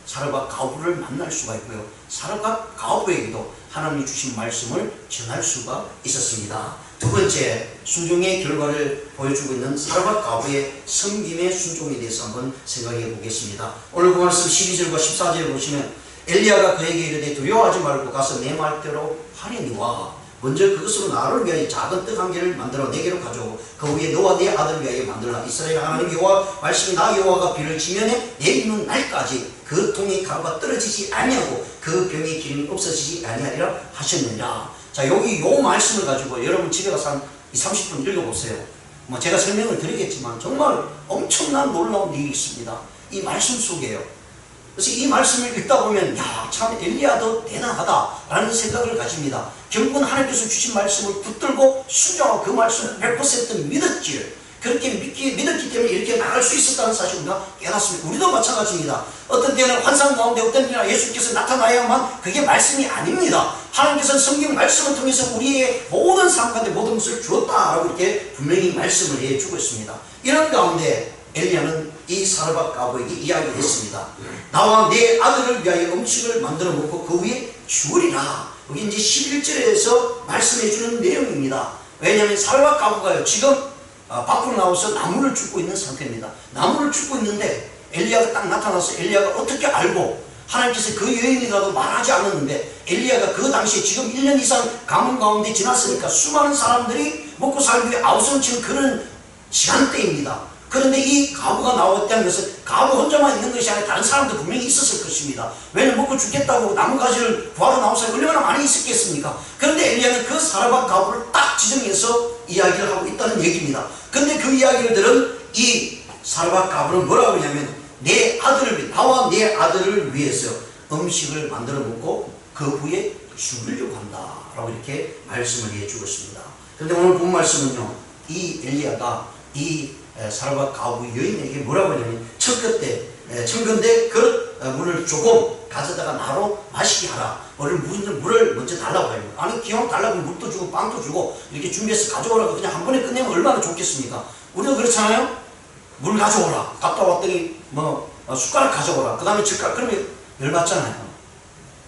사르밧 가오부를 만날 수가 있고요, 사르밧 가오부에게도 하나님이 주신 말씀을 전할 수가 있었습니다. 두 번째, 순종의 결과를 보여주고 있는 사르밧 가오부의 섬김의 순종에 대해서 한번 생각해 보겠습니다. 오늘 그 말씀 12절과 14절을 보시면 엘리야가 그에게 이르되 두려워하지 말고 가서 내 말대로 하려니와 먼저 그것으로 나를 위하여 작은 떡 한 개를 만들어 내게로 가져오고 그 위에 너와 내 아들을 위하여 만들라. 이스라엘 하나님 여호와 말씀이 나 여호와가 비를 지면에 내리는 날까지 그 통의 가루가 떨어지지 아니하고 그 병의 기름이 없어지지 아니하리라 하셨느니라. 자, 여기 요 말씀을 가지고 여러분 집에 가서 한 30분 읽어보세요. 뭐 제가 설명을 드리겠지만 정말 엄청난 놀라운 일이 있습니다. 이 말씀 속에요. 그래서 이 말씀을 읽다 보면 야, 참 엘리야도 대단하다라는 생각을 가집니다. 결국은 하나님께서 주신 말씀을 붙들고 순종하고 그 말씀을 100% 믿었지요. 그렇게 믿었기 때문에 이렇게 나갈 수 있었다는 사실을 우리가 깨닫습니다. 우리도 마찬가지입니다. 어떤 때는 환상 가운데 어떤 때는 예수께서 나타나야만 그게 말씀이 아닙니다. 하나님께서는 성경 말씀을 통해서 우리의 모든 삶 가운데 모든 것을 주었다라고 이렇게 분명히 말씀을 해주고 있습니다. 이런 가운데 엘리야는 이 사르밧 과부에게 이야기했습니다. 나와 내 아들을 위하여 음식을 만들어 먹고 그 위에 죽으리라. 여기 이제 11절에서 말씀해 주는 내용입니다. 왜냐하면 사르밧 과부가요, 지금 밖으로 나와서 나무를 줍고 있는 상태입니다. 나무를 줍고 있는데 엘리야가 딱 나타나서 엘리야가 어떻게 알고, 하나님께서 그 여인이라도 말하지 않았는데 엘리야가 그 당시에 지금 1년 이상 가뭄 가운데 지났으니까 수많은 사람들이 먹고 살기 위해 아우성치는 그런 시간대입니다. 그런데 이 과부가 나왔다는 것은 과부 혼자만 있는 것이 아니라 다른 사람도 분명히 있었을 것입니다. 왜냐면 먹고 죽겠다고 나뭇가지를 구하러 나온 사람이 얼마나 많이 있었겠습니까? 그런데 엘리야는 그 사르밧 과부를 딱 지정해서 이야기를 하고 있다는 얘기입니다. 그런데 그 이야기를 들은 이 사르밧 과부는 뭐라고 하냐면 내 아들을, 나와 내 아들을 위해서 음식을 만들어 먹고 그 후에 죽으려고 한다 라고 이렇게 말씀을 해주고 있습니다. 그런데 오늘 본 말씀은요, 이 엘리야가 이 사르밧 과부 여인에게 뭐라고 하냐면 청건대 그릇 물을 조금 가져다가 나로 마시게 하라. 물을 먼저 달라고 해요. 아니 기왕 달라고 물도 주고 빵도 주고 이렇게 준비해서 가져오라고 그냥 한 번에 끝내면 얼마나 좋겠습니까? 우리도 그렇잖아요. 물 가져오라. 갔다 왔더니 숟가락 가져오라. 그 다음에 젓가락. 그러면 열받잖아요.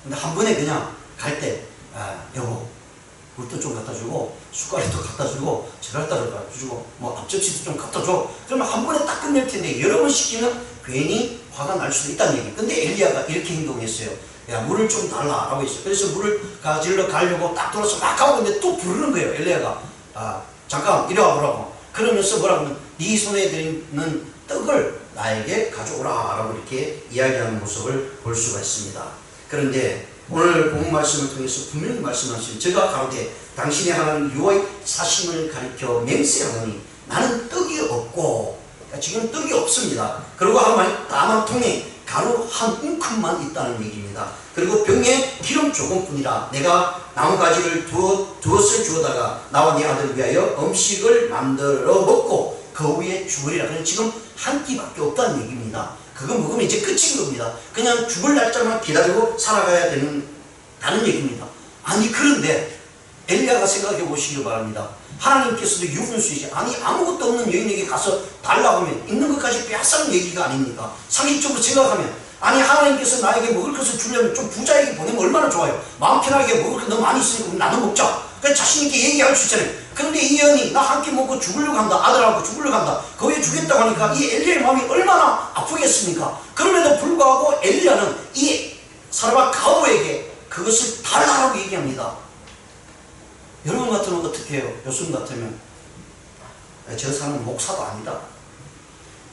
근데 한 번에 그냥 갈 때 여보 물도 좀 갖다 주고 숟가락도 갖다 주고 젓가락도 갖다 주고 앞접시도 좀 갖다 줘. 그러면 한 번에 딱 끝낼 텐데 여러 번 시키면 괜히 화가 날 수도 있다는 얘기. 근데 엘리야가 이렇게 행동했어요. 야, 물을 좀 달라라고 했어요. 그래서 물을 가지러 가려고 딱 돌아서 막 가고 있는데 또 부르는 거예요. 엘리야가 잠깐 이리 와보라고. 그러면서 뭐라고 하면 네 손에 들있는 떡을 나에게 가져오라 라고 이렇게 이야기하는 모습을 볼 수가 있습니다. 그런데 오늘 본 말씀을 통해서 분명히 말씀하시죠. 제가 가로되 당신의 하나님 여호와의 사심을 가리켜 맹세하노니 나는 떡이 없고, 그러니까 지금 떡이 없습니다. 그리고 다만 통에 가루 한 움큼만 있다는 얘기입니다. 그리고 병에 기름 조금뿐이라 내가 나뭇가지를 두엇을 주어다가 나와 네 아들을 위하여 음식을 만들어 먹고 그 위에 죽으리라. 그래서 지금 한 끼밖에 없다는 얘기입니다. 그거 먹으면 이제 끝인 겁니다. 그냥 죽을 날짜만 기다리고 살아가야 다는 얘기입니다. 아니 그런데 엘리야가 생각해 보시기 바랍니다. 하나님께서도 유분수이시, 아니 아무것도 없는 여인에게 가서 달라고 하면 있는 것까지 빼앗는 얘기가 아닙니까? 상식적으로 생각하면 아니 하나님께서 나에게 먹을 것을 주려면 좀 부자에게 보내면 얼마나 좋아요. 마음 편하게 먹을 것 너무 많이 있으니까 나눠 먹자. 그래서 자신있게 얘기할 수 있잖아요. 그런데 이 여인이 나 한 끼 먹고 죽으려고 한다, 아들하고 죽으려고 한다, 거기에 죽겠다고 하니까 이 엘리야의 마음이 얼마나 아프겠습니까? 그럼에도 불구하고 엘리야는 이 사르밧 과부에게 그것을 달라고 얘기합니다. 여러분 같으면 어떻게 해요? 요즘 같으면 저 사람은 목사도 아니다,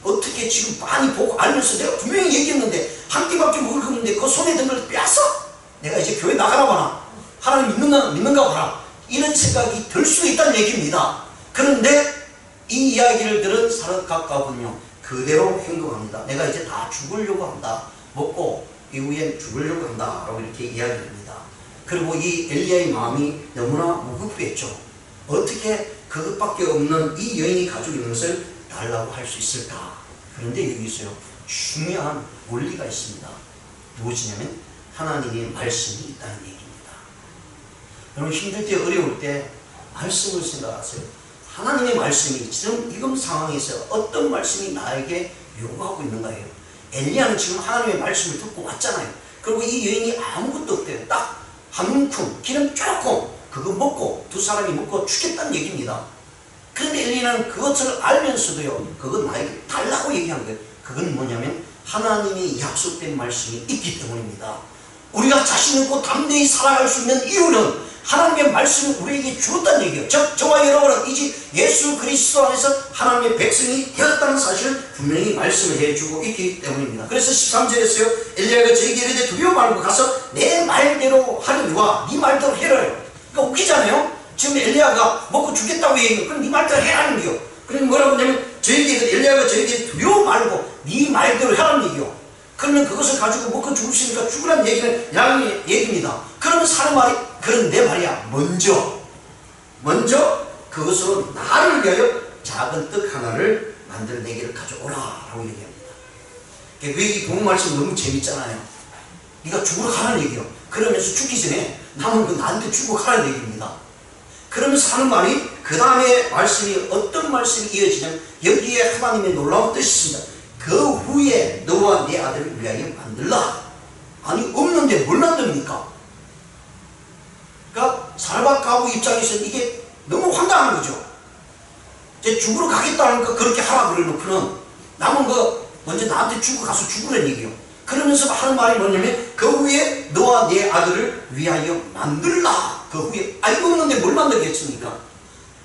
어떻게 지금 많이 보고 알면서 내가 분명히 얘기했는데 한 끼밖에 먹을 거 없는데 그 손에 든 걸 빼앗어? 내가 이제 교회 나가라 봐라, 하나님 믿는가 봐라, 이런 생각이 들 수도 있다는 얘기입니다. 그런데 이 이야기를 들은 사르밧 과부는요 그대로 행동합니다. 내가 이제 다 죽으려고 한다, 먹고 이후엔 죽으려고 한다 라고 이렇게 이야기합니다. 그리고 이 엘리야의 마음이 너무나 무겁겠죠. 어떻게 그것밖에 없는 이 여인이 가지고 있는 것을 달라고 할 수 있을까? 그런데 여기서요 중요한 원리가 있습니다. 무엇이냐면 하나님의 말씀이 있다는 얘기입니다. 여러분 힘들 때 어려울 때 말씀을 생각하세요. 하나님의 말씀이 지금 상황에서 어떤 말씀이 나에게 요구하고 있는가요? 엘리야는 지금 하나님의 말씀을 듣고 왔잖아요. 그리고 이 여인이 아무것도 없대요. 딱 한 움큼 기름 조금 그거 먹고 두 사람이 먹고 죽겠다는 얘기입니다. 그런데 엘리야는 그것을 알면서도요 그건 나에게 달라고 얘기한 거예요. 그건 뭐냐면 하나님이 약속된 말씀이 있기 때문입니다. 우리가 자신 있고 담대히 살아갈 수 있는 이유는 하나님의 말씀이 우리에게 주었다는 얘기예요. 즉 저와 여러분은 이제 예수 그리스도 안에서 하나님의 백성이 되었다는 사실을 분명히 말씀을 해주고 있기 때문입니다. 그래서 13절에서요, 엘리야가 저에게 이르되 두려워 말고 가서 내 말대로 하려니와 네 말대로 해라요. 그러니까 웃기잖아요. 지금 엘리야가 먹고 죽겠다고 얘기해요. 그럼 네 말대로 해라는 얘기요. 그러니 뭐라고 하냐면 엘리야가 저에게 두려워 말고 네 말대로 해라는 얘기요. 그러면 그것을 가지고 먹고 죽을 수 있으니까 죽으라는 얘기는 양의 얘기입니다. 그러면 사는 말이, 그런데 말이야, 먼저 그것으로 나를 위하여 작은 떡 하나를 만들어내기를 가져오라 라고 얘기합니다. 그 얘기 본 말씀 너무 재밌잖아요. 네가 죽으러 가라는 얘기요. 그러면서 죽기 전에 남은 그 나한테 죽고 가라는 얘기입니다. 그러면서 하는 말이, 그 다음에 말씀이 어떤 말씀이 이어지냐면 여기에 하나님의 놀라운 뜻이 있습니다. 그 후에 너와 내 아들을 위하여 만들라. 아니 없는데 뭘 만듭니까? 그러니까 살박 가부 입장에서는 이게 너무 황당한 거죠. 이제 죽으러 가겠다니까 그렇게 하라 그래놓고는 남은 거 먼저 나한테 주고 가서 죽으라는 얘기요. 그러면서 하는 말이 뭐냐면 그 후에 너와 내 아들을 위하여 만들라. 그 후에 아니 없는데 뭘 만들겠습니까?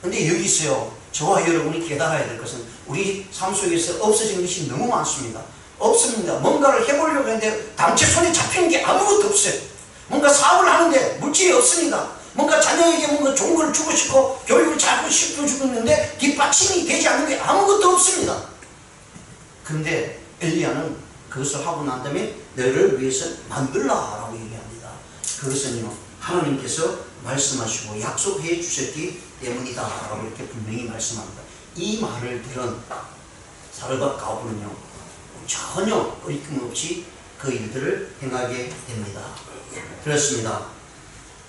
근데 여기서요, 저와 여러분이 깨달아야 될 것은 우리 삶 속에서 없어진 것이 너무 많습니다. 없습니다. 뭔가를 해보려고 했는데 당최 손에 잡히는 게 아무것도 없어요. 뭔가 사업을 하는데 물질이 없습니다. 뭔가 자녀에게 뭔가 좋은 걸 주고 싶고 교육을 잘하고 싶어 주는데 뒷받침이 되지 않는 게 아무것도 없습니다. 그런데 엘리야는 그것을 하고 난 다음에 너를 위해서 만들라라고 얘기합니다. 그것은요, 하나님께서 말씀하시고 약속해 주셨기 때문이다 라고 이렇게 분명히 말씀합니다. 이 말을 들은 살박 가부는요, 전혀 거리낌 없이 그 일들을 행하게 됩니다. 그렇습니다.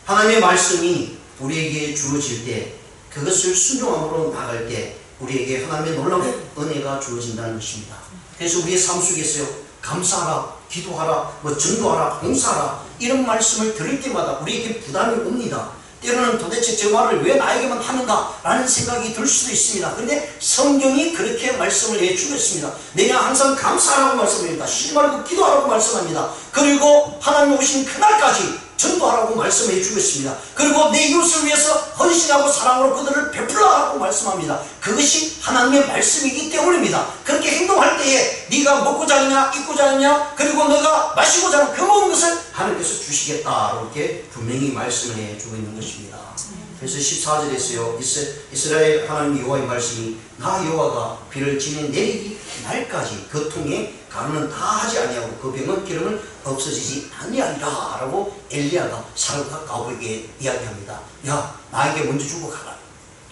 하나님의 말씀이 우리에게 주어질 때, 그것을 순종함으로 나갈 때 우리에게 하나님의 놀라운 은혜가 주어진다는 것입니다. 그래서 우리의 삶 속에서요, 감사하라, 기도하라, 전도하라, 봉사하라, 이런 말씀을 들을 때마다 우리에게 부담이 옵니다. 때로는 도대체 저 말을 왜 나에게만 하는가 라는 생각이 들 수도 있습니다. 그런데 성경이 그렇게 말씀을 해주고 있습니다. 내가 항상 감사하라고 말씀합니다. 쉬지 말고 기도하라고 말씀합니다. 그리고 하나님 오신 그날까지 전도하라고 말씀해 주고 있습니다. 그리고 내 이웃을 위해서 헌신하고 사랑으로 그들을 베풀라고 말씀합니다. 그것이 하나님의 말씀이기 때문입니다. 그렇게 행동할 때에 네가 먹고 자느냐 입고 자느냐 그리고 너가 마시고 자는 그 모든 것을 하나님께서 주시겠다 이렇게 분명히 말씀을 해주고 있는 것입니다. 그래서 14절에서요, 이스라엘 하나님 여호와의 말씀이 나 여호와가 비를 지내 내리기 날까지 그 통에 가루는 다 하지 아니하고 그 병은 기름은 없어지지 아니하리라 라고 엘리야가 살박 가부에게 이야기합니다. 야, 나에게 먼저 주고 가라.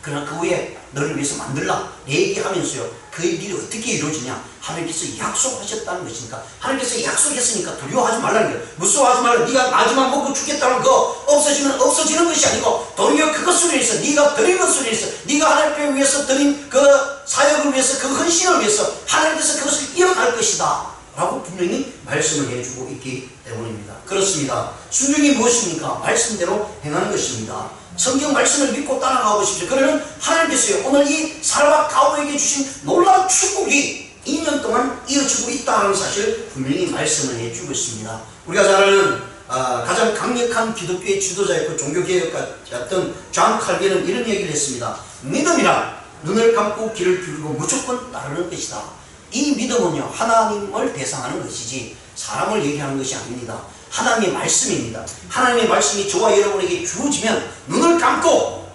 그러나 그 후에 너를 위해서 만들라. 내 얘기하면서요, 그 일이 어떻게 이루어지냐, 하나님께서 약속하셨다는 것이니까, 하나님께서 약속했으니까 두려워하지 말라는 거예요. 무서워하지 말라. 네가 마지막 먹고 죽겠다는 거 없어지면 없어지는 것이 아니고 도리어 그것을 위해서, 네가 드린 것을 위해서, 네가 하나님께 위해서 드린 그 사역을 위해서, 그 헌신을 위해서 하나님께서 그것을 이어갈 것이다 라고 분명히 말씀을 해주고 있기 때문입니다. 그렇습니다. 순종이 무엇입니까? 말씀대로 행하는 것입니다. 성경 말씀을 믿고 따라가고 싶죠. 그러면 하나님께서요, 오늘 이 살박 가부에게 주신 놀라운 축복이 2년 동안 이어지고 있다는 사실을 분명히 말씀을 해주고 있습니다. 우리가 잘 아는 가장 강력한 기독교의 지도자였고 종교개혁가였던 존 칼빈은 이런 얘기를 했습니다. 믿음이란 눈을 감고 귀를 기울이고 무조건 따르는 것이다. 이 믿음은요, 하나님을 대상하는 것이지 사람을 얘기하는 것이 아닙니다. 하나님의 말씀입니다. 하나님의 말씀이 저와 여러분에게 주어지면 눈을 감고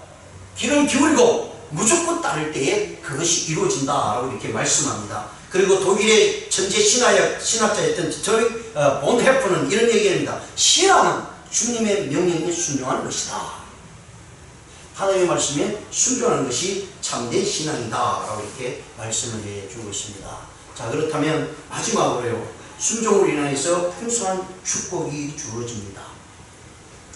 귀를 기울이고 무조건 따를 때에 그것이 이루어진다라고 이렇게 말씀합니다. 그리고 독일의 천재 신학자였던 본 헤프는 이런 얘기합니다. 신앙은 주님의 명령에 순종하는 것이다. 하나님의 말씀에 순종하는 것이 참된 신앙이다 라고 이렇게 말씀을 해주고 있습니다. 자, 그렇다면 마지막으로요, 순종으로 인해서 풍성한 축복이 주어집니다.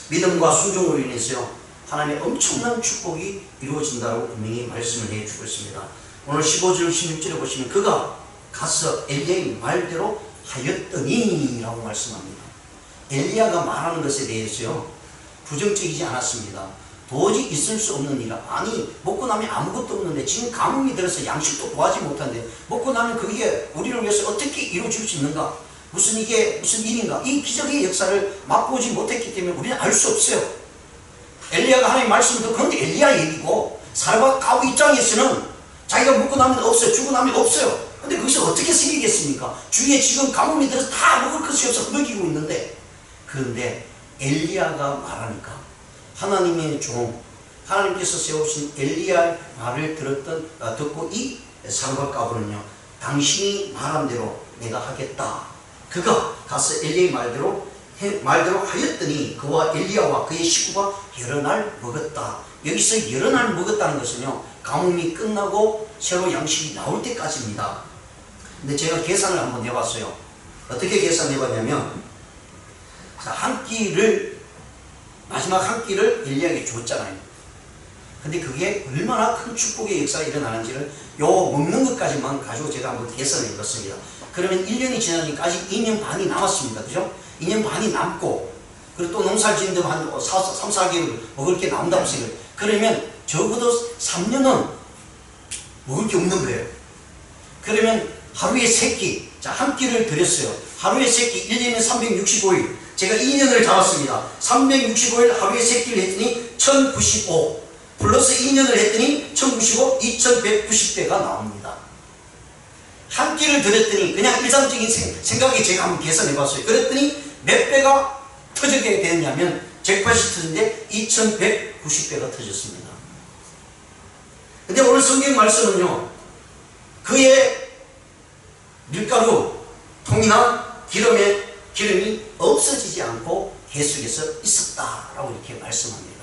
믿음과 순종으로 인해서요, 하나님의 엄청난 축복이 이루어진다고 분명히 말씀을 해주고 있습니다. 오늘 15절 16절에 보시면 그가 가서 엘리야의 말대로 하였더니 라고 말씀합니다. 엘리야가 말하는 것에 대해서요, 부정적이지 않았습니다. 도저히 있을 수 없는 일이라. 아니, 먹고 나면 아무것도 없는데, 지금 가뭄이 들어서 양식도 구하지 못한데 먹고 나면 그게 우리를 위해서 어떻게 이루어질 수 있는가? 무슨 이게 무슨 일인가? 이 기적의 역사를 맛보지 못했기 때문에 우리는 알 수 없어요. 엘리야가 하나님 말씀을 듣고, 그런데 엘리야 얘기고 사르밧 가부 입장에서는 자기가 묻고 나면 없어요. 죽고 나면 없어요. 근데 거기서 어떻게 생기겠습니까? 주위에 지금 가뭄이 들어서 다 먹을 것이 없어 먹이고 있는데, 그런데 엘리야가 말하니까 하나님의 종, 하나님께서 세우신 엘리야의 말을 듣고 이 사르밧 가부는요, 당신이 말한 대로 내가 하겠다. 그가 가서 엘리야의 말대로 하였더니 그와 엘리야와 그의 식구가 여러 날 먹었다. 여기서 여러 날 먹었다는 것은요, 가뭄이 끝나고 새로 양식이 나올 때까지입니다. 근데 제가 계산을 한번 해봤어요. 어떻게 계산해봤냐면, 한 끼를, 마지막 한 끼를 엘리야에게 줬잖아요. 근데 그게 얼마나 큰 축복의 역사가 일어나는지를 요 먹는 것까지만 가지고 제가 한번 계산해 봤습니다. 그러면 1년이 지나니까 아직 2년 반이 남았습니다. 그죠? 2년 반이 남고, 그리고 또 농사를 짓는데 한 3, 4개월 먹을 게 남다고 생각해요. 그러면 적어도 3년은 먹을 게 없는 거예요. 그러면 하루에 3끼, 자, 한 끼를 드렸어요. 하루에 3끼, 1년에 365일. 제가 2년을 잡았습니다. 365일 하루에 3끼를 했더니 1095. 플러스 2년을 했더니 1095, 2190배가 나옵니다. 한 끼를 드렸더니 그냥 일상적인 생각에 제가 한번 계산해 봤어요. 그랬더니 몇 배가 터지게 됐냐면 잭팟이 터졌는데 2190배가 터졌습니다. 근데 오늘 성경 말씀은요, 그의 밀가루, 통이나 기름이 없어지지 않고 계속해서 있었다라고 이렇게 말씀합니다.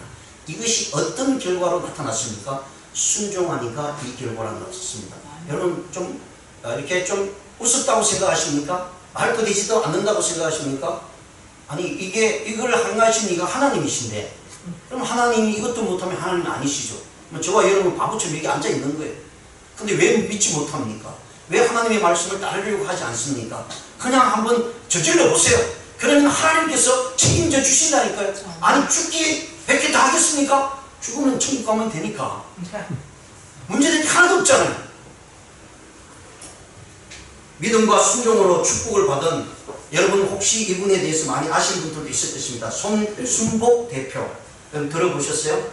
이것이 어떤 결과로 나타났습니까? 순종하니까 이 결과가 나타났습니다. 여러분 좀 이렇게 좀 우습다고 생각하십니까? 말도 되지도 않는다고 생각하십니까? 아니 이걸 행하신 이가 하나님이신데, 그럼 하나님이 이것도 못하면 하나님이 아니시죠. 저와 여러분 바보처럼 여기 앉아 있는 거예요. 근데 왜 믿지 못합니까? 왜 하나님의 말씀을 따르려고 하지 않습니까? 그냥 한번 저질러 보세요. 그러면 하나님께서 책임져 주신다니까요. 아니 죽기 100개 다 하겠습니까? 죽으면 천국 가면 되니까. 문제될 게 하나도 없잖아요. 믿음과 순종으로 축복을 받은 여러분, 혹시 이분에 대해서 많이 아시는 분들도 있을 것입니다. 손순복 대표, 여러분 들어보셨어요?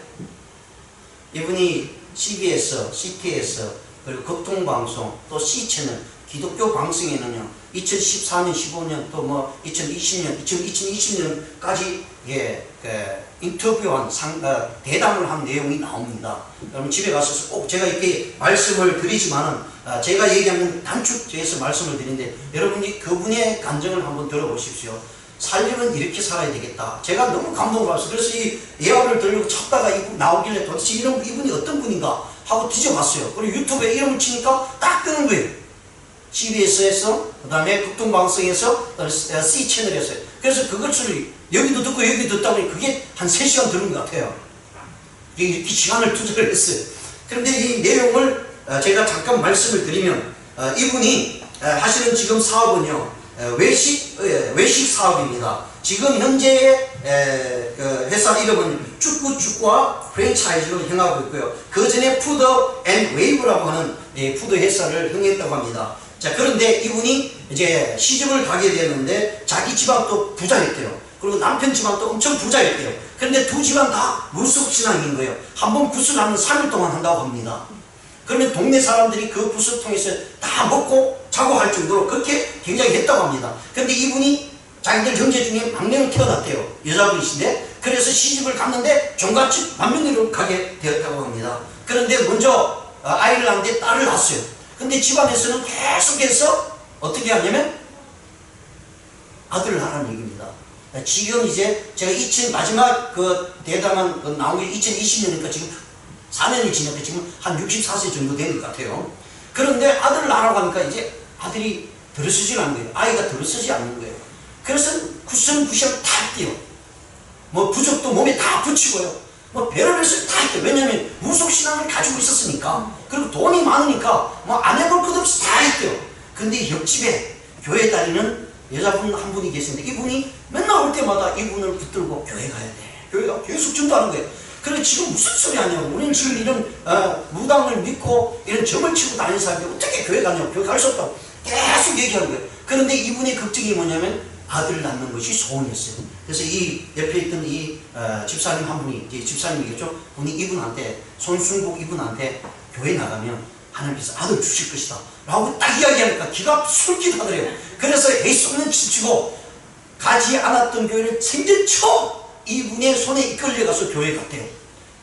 이분이 CBS, CTS, 그리고 극동방송, 또 C채널, 기독교 방송에는요, 2014년, 15년, 또 뭐 2020년, 2020년까지 인터뷰한 대담을 한 내용이 나옵니다. 여러분 집에 가셔서 꼭, 제가 이렇게 말씀을 드리지만은 제가 얘기하는 단축해서 말씀을 드리는데, 여러분이 그분의 감정을 한번 들어보십시오. 살려면 이렇게 살아야 되겠다. 제가 너무 감동을 받았어요. 그래서 이 예화를 들려고 찾다가 이분 나오길래 도대체 이분이 어떤 분인가 하고 뒤져봤어요. 그리고 유튜브에 이름을 치니까 딱 뜨는 거예요. CBS에서, 그 다음에 극동방송에서, C채널에서요. 그래서 그것을 여기도 듣고 여기도 듣다 보니 그게 한 3시간 들은 것 같아요. 이렇게 시간을 투자를 했어요. 그런데 이 내용을 제가 잠깐 말씀을 드리면, 이분이 하시는 지금 사업은요, 외식 사업입니다. 지금 현재의 회사 이름은 축구와 프랜차이즈로 행하고 있고요. 그 전에 푸드 앤 웨이브라고 하는 푸드 회사를 행했다고 합니다. 자, 그런데 이분이 이제 시집을 가게 되는데 자기 집안도 부자였대요. 그리고 남편 집안도 엄청 부자였대요. 그런데 두 집안 다 무속신앙인 거예요. 한번 굿을 하면 3일 동안 한다고 합니다. 그러면 동네 사람들이 그 굿을 통해서 다 먹고 자고 할 정도로 그렇게 굉장히 했다고 합니다. 그런데 이분이 자기들 형제 중에 막내로 태어났대요. 여자분이신데, 그래서 시집을 갔는데 종갓집 만명리로 가게 되었다고 합니다. 그런데 먼저 아이를 낳는데 딸을 낳았어요. 근데 집안에서는 계속해서 어떻게 하냐면 아들을 낳으라는 얘기입니다. 지금 이제 제가 마지막 그 대담한 그 나온 게 2020년이니까 지금 4년이 지났고 지금 한 64세 정도 된 것 같아요. 그런데 아들을 낳으라고 하니까 이제 아들이 들어서지 않는 거예요. 아이가 들어서지 않는 거예요. 그래서 구성구시하고 다 했대요. 뭐 부적도 몸에 다 붙이고요. 뭐 별의별 다 했대요. 왜냐하면 무속신앙을 가지고 있었으니까. 그리고 돈이 많으니까 뭐 안 해볼 것 없이 다 했대요. 근데 옆집에 교회 다니는 여자분 한 분이 계시는데, 이분이 맨날 올 때마다 이분을 붙들고 교회 가야 돼. 교회가 계속 전도하는 거예요. 그래, 지금 무슨 소리 하냐고. 우리는 지금 이런 무당을 믿고 이런 점을 치고 다니는 사람이 어떻게 교회 가냐고. 교회 갈 수 없다고. 계속 얘기하는 거예요. 그런데 이분의 걱정이 뭐냐면 아들 낳는 것이 소원이었어요. 그래서 이 옆에 있던 이 집사님 한 분이, 이제 집사님이겠죠? 분이 이분한테, 손순복 이분한테 교회 나가면 하나님께서 아들 주실 것이다 라고 딱 이야기하니까 기가 솔깃하더래요. 그래서 애써는 지치고 가지 않았던 교회를 챙겨쳐 이분의 손에 이끌려가서 교회 갔대요.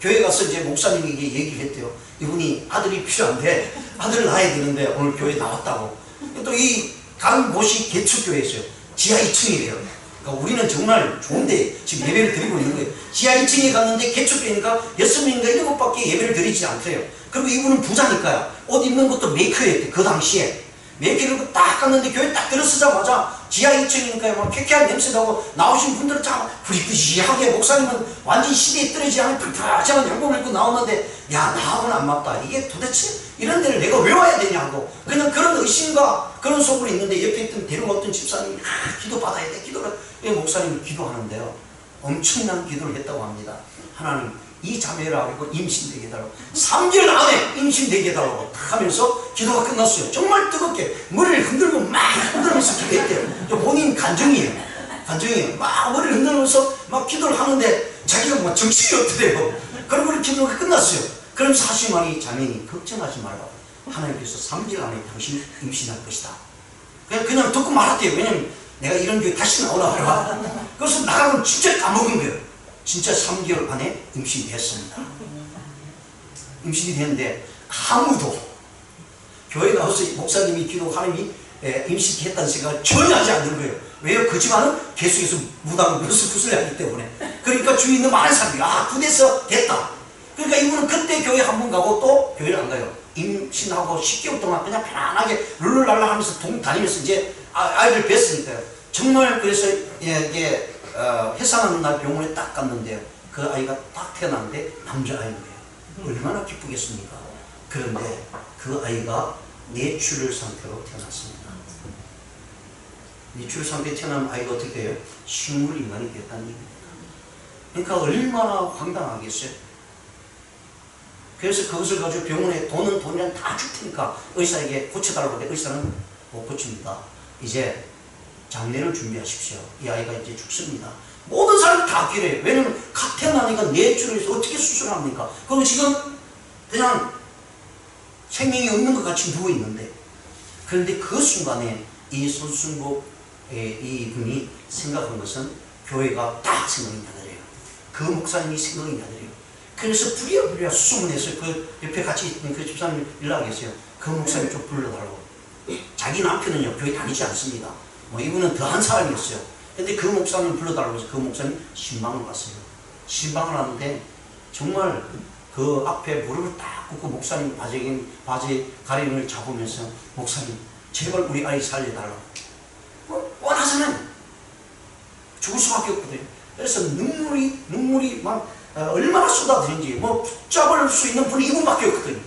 교회 가서 이제 목사님에게 얘기를 했대요. 이분이 아들이 필요한데 아들을 낳아야 되는데 오늘 교회 나왔다고. 또 이 간 곳이 개척교회였어요. 지하 2층이래요. 그러니까 우리는 정말 좋은데 지금 예배를 드리고 있는 거예요. 지하 2층에 갔는데 개척교회니까 6명인가 7밖에 예배를 드리지 않더래요. 그리고 이분은 부자니까요. 옷 입는 것도 메이커였대. 그 당시에 메이커를 딱 갔는데 교회 딱 들어서자마자 지하 2층이니까 막 쾌쾌한 냄새 나고 나오신 분들은 참 부리부리하게, 목사님은 완전 시대에 떨어지지 않은 불편하지만 양복을 입고 나오는데 야, 나하고는 안 맞다. 이게 도대체 이런 데를 내가 왜 와야 되냐고 그냥 그런 의심과 그런 속으로 있는데 옆에 있던 데려왔던 집사님이 기도 받아야 돼. 기도를. 목사님이 기도하는데요. 엄청난 기도를 했다고 합니다. 하나님 이 자매라고 임신되게 해달라고 3개월 안에 임신되게 해달라고 하면서 기도가 끝났어요. 정말 뜨겁게 머리를 흔들고 막 흔들면서 기도했대요. 본인 간증이에요. 막 머리를 흔들면서 막 기도를 하는데 자기가 막 정신이 없더래요. 그리고 기도가 끝났어요. 그러면서 하신 말이 자매님 걱정하지 말라고 하나님께서 3개월 안에 당신 임신할 것이다. 그냥 듣고 말았대요. 왜냐면 내가 이런 교회 다시 나오라 그래가. 그래서 나가면 진짜 까먹은 거예요. 진짜 3개월 안에 임신이 됐습니다. 임신이 됐는데 아무도 교회 나와서 목사님이 기도 하나님이 임신했다는 생각을 전혀 하지 않는 거예요. 왜요? 그 집안은 계속해서 무당을 구슬하기 때문에. 그러니까 주위에 있는 많은 사람들이 구돼서 됐다. 그러니까 이분은 그때 교회 한 번 가고 또 교회를 안 가요. 임신하고 10개월 동안 그냥 편안하게 룰루랄라 하면서 다니면서 이제 아이를 뵀으니까요. 정말 그래서 해산하는 날 병원에 딱 갔는데요. 그 아이가 딱 태어났는데 남자아이인 거예요. 얼마나 기쁘겠습니까? 그런데 그 아이가 뇌출혈 상태로 태어났습니다. 뇌출혈 상태에 태어난 아이가 어떻게 해요? 식물 인간이 됐다는 얘기입니다. 그러니까 얼마나 황당하겠어요? 그래서 그것을 가지고 병원에 돈이랑 다 줄 테니까 의사에게 고쳐달라고 하는데 의사는 못 고칩니다. 이제 장례를 준비하십시오. 이 아이가 이제 죽습니다. 모든 사람이 다 기래요. 왜냐면 갓 태어나니까 뇌출혈해서 어떻게 수술합니까? 그럼 지금 그냥 생명이 없는 것 같이 누워있는데, 그런데 그 순간에 이 손순복 이분이 생각한 것은 교회가 딱 생각이 나더래요. 그 목사님이 생각이 나더래요. 그래서 부랴부랴 수소문해서 그 옆에 같이 있던 그 집사님 연락이 했어요. 그 목사님 좀 불러달라고. 자기 남편은요 교회 다니지 않습니다. 이분은 더한 사람이었어요. 근데 그 목사님 불러달라고 해서 그 목사님 신방을 갔어요. 신방을 하는데 정말 그 앞에 무릎을 딱 꿇고 목사님 바지 가림을 잡으면서 목사님 제발 우리 아이 살려달라고. 원하잖아요. 죽을 수밖에 없거든요. 그래서 눈물이 막 얼마나 쏟아지는지 붙잡을 수 있는 분이 이분밖에 없거든요.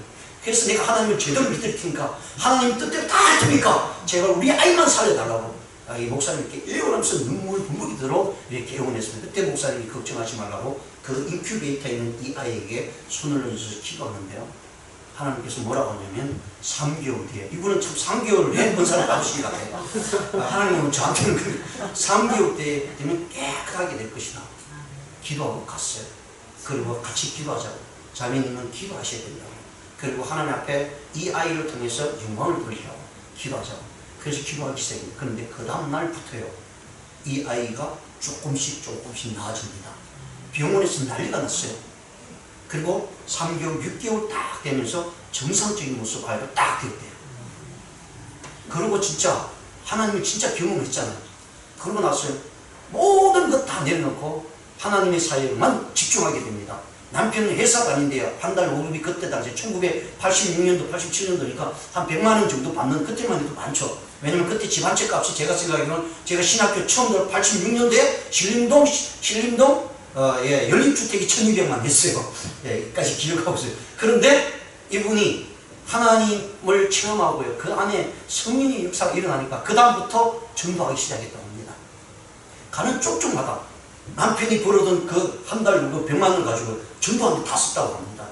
그래서 내가 하나님을 제대로 믿을 테니까 하나님 뜻대로 다 할 테니까 제발 우리 아이만 살려달라고 이 목사님께 애원하면서 눈물 분복이 들어 이렇게 애원했습니다. 그때 목사님이 걱정하지 말라고 그 인큐베이터에 있는 이 아이에게 손을 얹어서 기도하는데요. 하나님께서 뭐라고 하냐면 3개월 뒤에, 이분은 참 3개월 해본 사람 아저씨 같아요. 하나님은 저한테는 3개월 때 되면 깨끗하게 될 것이다. 기도하고 갔어요. 그리고 같이 기도하자고. 자매님은 기도하셔야 된다고. 그리고 하나님 앞에 이 아이를 통해서 영광을 돌리라고 기도하자고. 그래서 기도하기 시작합니다. 그런데 그 다음 날부터요, 이 아이가 조금씩 나아집니다. 병원에서 난리가 났어요. 그리고 3개월, 6개월 딱 되면서 정상적인 모습 아이가 딱 됐대요. 그리고 진짜 하나님이 진짜 경험했잖아요. 그러고 나서요, 모든 것 다 내려놓고 하나님의 사역만 집중하게 됩니다. 남편은 회사 다닌대요. 한 달 월급이 그때 당시에 1986년도, 87년도니까 한 100만 원 정도 받는, 그때만 해도 많죠. 왜냐면 그때 집 한 채 값이 제가 생각하기로는 제가 신학교 처음 들어 86년도에 신림동 연립주택이 1200만 했어요. 까지 기억하고 있어요. 그런데 이분이 하나님을 체험하고요, 그 안에 성령의 역사가 일어나니까 그 다음부터 전도하기 시작했다고 합니다. 가는 쪽쪽마다 남편이 벌어둔 그 한 달 그 100만 원 가지고 전도하는데 다 썼다고 합니다.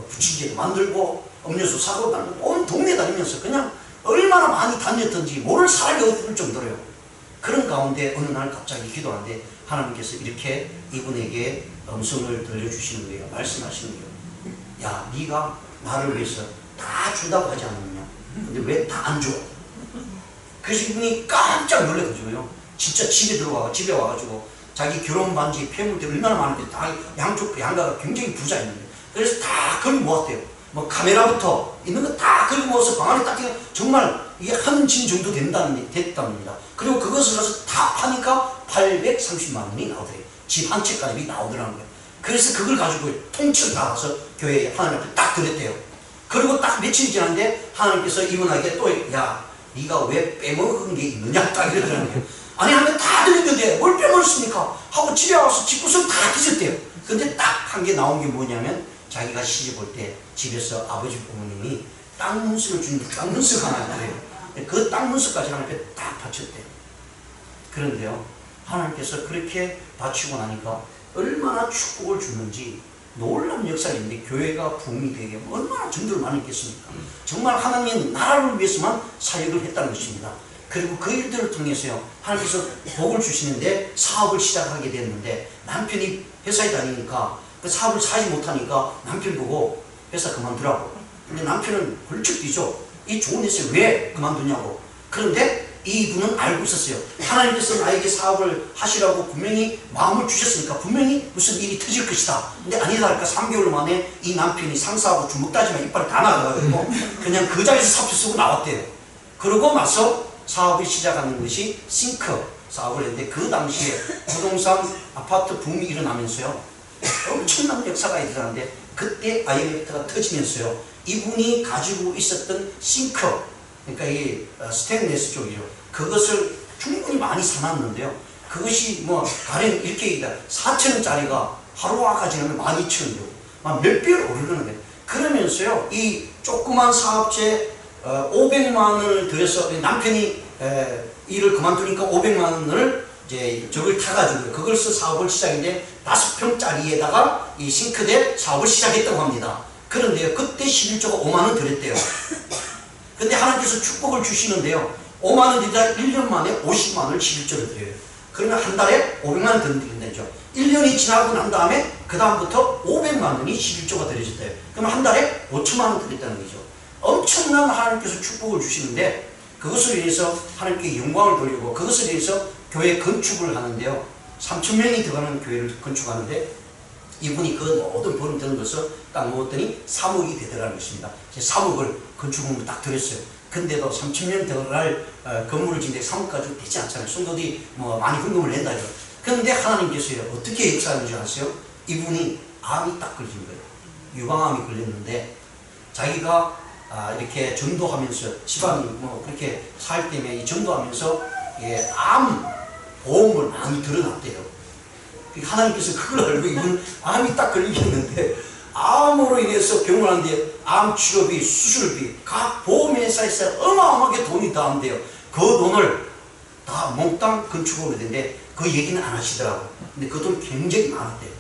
부침개 만들고 음료수 사고 다니고 온 동네 다니면서 그냥 얼마나 많이 다녔던지 모를 사람이 없을 정도로요. 그런 가운데 어느 날 갑자기 기도하는데 하나님께서 이렇게 이분에게 음성을 들려주시는 거예요. 말씀하시는 거예요. 야, 네가 나를 위해서 다 준다고 하지 않았느냐? 근데 왜 다 안 줘? 그래서 이분이 깜짝 놀래가지고요. 진짜 집에 와가지고 자기 결혼 반지, 폐물들 얼마나 많은데 다 양쪽 양가가 굉장히 부자였는데 그래서 다 걸고 모았대요. 뭐 카메라부터 있는 거 다 걸고 모아서 방 안에 딱 정말 이게 한 진 정도 됐답니다. 그리고 그것을 가서 다 파니까 830만 원이 나오더래요. 집 한 채 값이 나오더라는 거예요. 그래서 그걸 가지고 통째로 다 와서 교회에 하나님 앞에 딱 드렸대요. 그리고 딱 며칠이 지났는데 하나님께서 이분에게 또 야, 네가 왜 빼먹은 게 있느냐 딱 이러더라는 거예요. 아니 하면 다 드렸는데 뭘 빼먹었습니까? 하고 집에 와서 집구석 다 뒤졌대요. 근데 딱 한 게 나온 게 뭐냐면 자기가 시집 올 때 집에서 아버지 부모님이 땅 문서를 준 땅 문서가 하나 있어요. 그 땅 문서까지 하나님께 딱 바쳤대요. 그런데요, 하나님께서 그렇게 바치고 나니까 얼마나 축복을 주는지 놀라운 역사가 있는데 교회가 부흥이 되게 얼마나 정도를 많이 있겠습니까? 정말 하나님의 나라를 위해서만 사역을 했다는 것입니다. 그리고 그 일들을 통해서요, 하나님께서 복을 주시는데 사업을 시작하게 됐는데 남편이 회사에 다니니까 그 사업을 사지 못하니까 남편 보고 회사 그만두라고. 근데 남편은 훌쩍 뛰죠. 이 좋은 회사에 왜 그만두냐고. 그런데 이분은 알고 있었어요. 하나님께서 나에게 사업을 하시라고 분명히 마음을 주셨으니까 분명히 무슨 일이 터질 것이다. 근데 아니다 할까 3개월 만에 이 남편이 상사하고 주먹다지만 이빨이 다 나가가지고 그냥 그 자리에서 사표 쓰고 나왔대요. 그러고 나서 사업을 시작하는 것이 싱크 사업을 했는데 그 당시에 부동산 아파트 붐이 일어나면서요, 엄청난 역사가 일어나는데 그때 IMF가 터지면서요, 이분이 가지고 있었던 싱크, 그러니까 이 스테인리스 쪽이죠. 그것을 충분히 많이 사놨는데요. 그것이 뭐 가령 이렇게 얘기다. 4,000원짜리가 하루아까 지나면 12,000원이고 몇 배로 오르는 거예요. 그러면서요, 이 조그만 사업체 500만 원을 들여서 남편이 일을 그만두니까 500만 원을 이제 저걸 타가지고 그걸 써 사업을 시작했는데 5평짜리에다가 이 싱크대 사업을 시작했다고 합니다. 그런데요, 그때 11조가 5만 원 들였대요. 근데 하나님께서 축복을 주시는데요, 5만 원 들이다 1년 만에 50만 원을 11조를 드려요. 그러면 한 달에 500만 원 더 드린다죠. 1년이 지나고 난 다음에 그 다음부터 500만 원이 11조가 들여졌대요. 그러면 한 달에 5천만 원 드렸다는 거죠. 엄청난 하나님께서 축복을 주시는데 그것을 위해서 하나님께 영광을 돌리고 그것을 위해서 교회 건축을 하는데요, 3,000명이 들어가는 교회를 건축하는데 이분이 그 모든 벌금 드는 것을 딱 모았더니 3억이 되더라는 것입니다. 3억을 건축금으로 딱 들였어요. 근데도 3,000명 들어갈 건물을 짓는데 3억까지 되지 않잖아요. 성도들이 뭐 많이 헌금을 낸다죠. 그런데 하나님께서요, 어떻게 역사하는지 아세요? 이분이 암이 딱 걸린 거예요. 유방암이 걸렸는데 자기가 이렇게 전도하면서 집안이 뭐 그렇게 살 때문에 이 전도하면서 암 보험을 많이 들어놨대요. 하나님께서 그걸 알고 이분 암이 딱 걸리겠는데 암으로 인해서 병원하는데 암 치료비, 수술비 각 보험회사에서 어마어마하게 돈이 다 한대요. 그 돈을 다 몽땅 건축으로 되는데 그 얘기는 안 하시더라고. 근데 그 돈 굉장히 많았대요.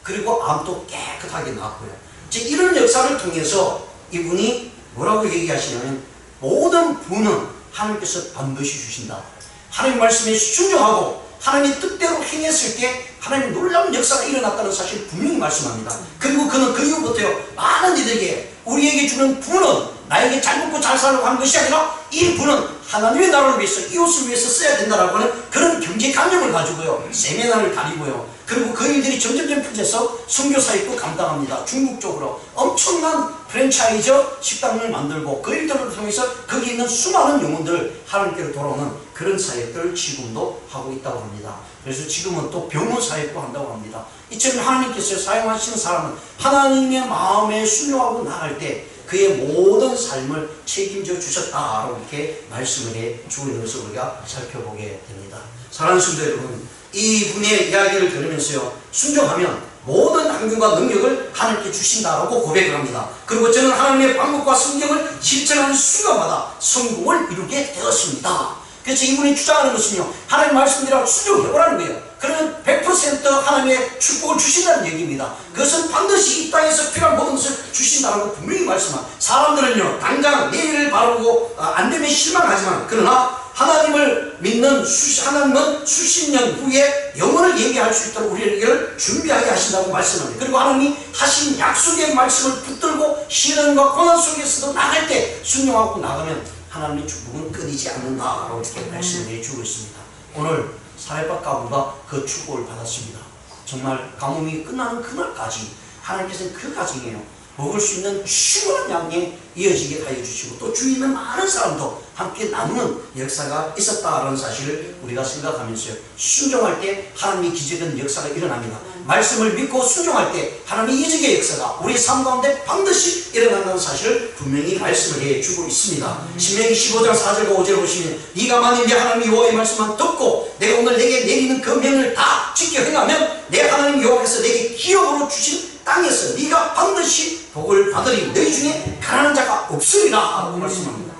그리고 암도 깨끗하게 나왔고요. 이런 역사를 통해서 이분이 뭐라고 얘기하시냐면 모든 부는 하나님께서 반드시 주신다. 하나님 말씀에 순종하고 하나님의 뜻대로 행했을 때 하나님의 놀라운 역사가 일어났다는 사실을 분명히 말씀합니다. 그리고 그는 그 이후부터요, 많은 이들에게 우리에게 주는 부는 나에게 잘 먹고 잘 살려고 하는 것이 아니라 이 부는 하나님의 나라를 위해서 이웃을 위해서 써야 된다라고 하는 그런 경제관념을 가지고요, 세미나를 다니고요, 그리고 그 일들이 점점점 펼쳐서 선교 사역도 감당합니다. 중국 쪽으로 엄청난 프랜차이즈 식당을 만들고 그 일들을 통해서 거기 있는 수많은 영혼들 하나님께로 돌아오는 그런 사역들을 지금도 하고 있다고 합니다. 그래서 지금은 또 병원 사역도 한다고 합니다. 이처럼 하나님께서 사용하시는 사람은 하나님의 마음에 순종하고 나갈 때 그의 모든 삶을 책임져 주셨다라고 이렇게 말씀을 해주고 있는 것을 우리가 살펴보게 됩니다. 사랑하는 성도 여러분, 이분의 이야기를 들으면서요, 순종하면 모든 환경과 능력을 하나님께 주신다라고 고백을 합니다. 그리고 저는 하나님의 방법과 성경을 실천하는 순간마다 성공을 이루게 되었습니다. 그래서 이분이 주장하는 것은요, 하나님 말씀대로 순종해보라는 거예요. 그러면 100% 하나님의 축복을 주신다는 얘기입니다. 그것은 반드시 이 땅에서 필요한 모든 것을 주신다는 거 분명히 말씀합니다. 사람들은요 당장 내일을 바라보고 안 되면 실망하지만, 그러나 하나님을 믿는 하나님은 수십 년 후에 영원을 얘기할 수 있도록 우리를 준비하게 하신다고 말씀합니다. 그리고 하나님이 하신 약속의 말씀을 붙들고 시련과 고난 속에서도 나갈 때 순종하고 나가면 하나님의 축복은 끊이지 않는다라고 이렇게 말씀을 해주고 있습니다. 오늘 사렙과 가문과 그 축복을 받았습니다. 정말 가뭄이 끝나는 그날까지 하나님께서는 그 가정에요 먹을 수 있는 충분한 양에 이어지게 하여 주시고, 또 주위에 있는 많은 사람도 함께 나누는 역사가 있었다라는 사실을 우리가 생각하면서요, 순종할 때 하나님의 기적은 역사가 일어납니다. 말씀을 믿고 순종할 때 하나님의 이적의 역사가 우리 삶 가운데 반드시 일어난다는 사실을 분명히 말씀을 해주고 있습니다. 신명기 15장 4절과 5절을 보시면, 네가 만일 내 하나님 여호와의 말씀만 듣고 내가 오늘 내게 내리는 그 명령을 다 지켜 행하면 내 하나님 여호와께서 내게 기업으로 주신 땅에서 네가 반드시 복을 받으리. 너희 중에 가난한 자가 없으리라 하고 말씀합니다.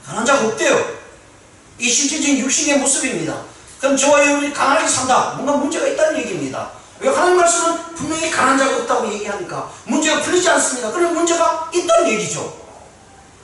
가난한 자가 없대요. 이 실질적인 육신의 모습입니다. 그럼 저와 여러분이 가난하게 산다, 뭔가 문제가 있다는 얘기입니다. 왜? 하나님 말씀은 분명히 가난한 자가 없다고 얘기하니까 문제가 풀리지 않습니다. 그럼 문제가 있다는 얘기죠.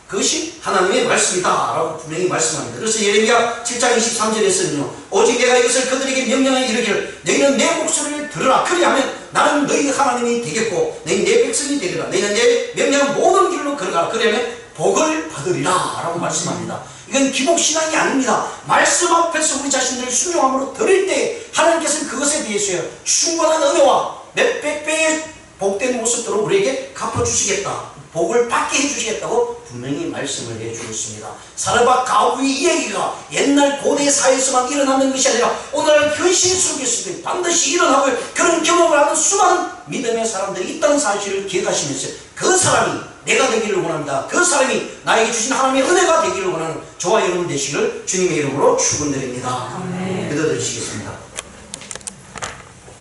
그것이 하나님의 말씀이다 라고 분명히 말씀합니다. 그래서 예레미야 7장 23절에서는요, 오직 내가 이것을 그들에게 명령하여 이르기를 너희는 내 목소리를 들으라. 그리하면 나는 너희 하나님이 되겠고 너희 내 백성이 되리라. 너희는 내 명령한 모든 길로 걸어가라. 그러면 복을 받으리라 라고 말씀합니다. 이건 기복신앙이 아닙니다. 말씀 앞에서 우리 자신들을 순종함으로 드릴 때 하나님께서는 그것에 대해서요 충분한 은혜와 몇백 배의 복된 모습으로 우리에게 갚아주시겠다, 복을 받게 해주시겠다고 분명히 말씀을 해주고 있습니다. 사르밧 가부의 이야기가 옛날 고대 사회에서만 일어나는 것이 아니라 오늘 현실 속에서도 반드시 일어나고 그런 경험을 하는 수많은 믿음의 사람들이 있다는 사실을 기억하시면서 그 사람이 내가 되기를 원합니다. 그 사람이 나에게 주신 하나님의 은혜가 되기를 원하는 저와 여러분 되시기를 주님의 이름으로 축원드립니다. 기도드리시겠습니다.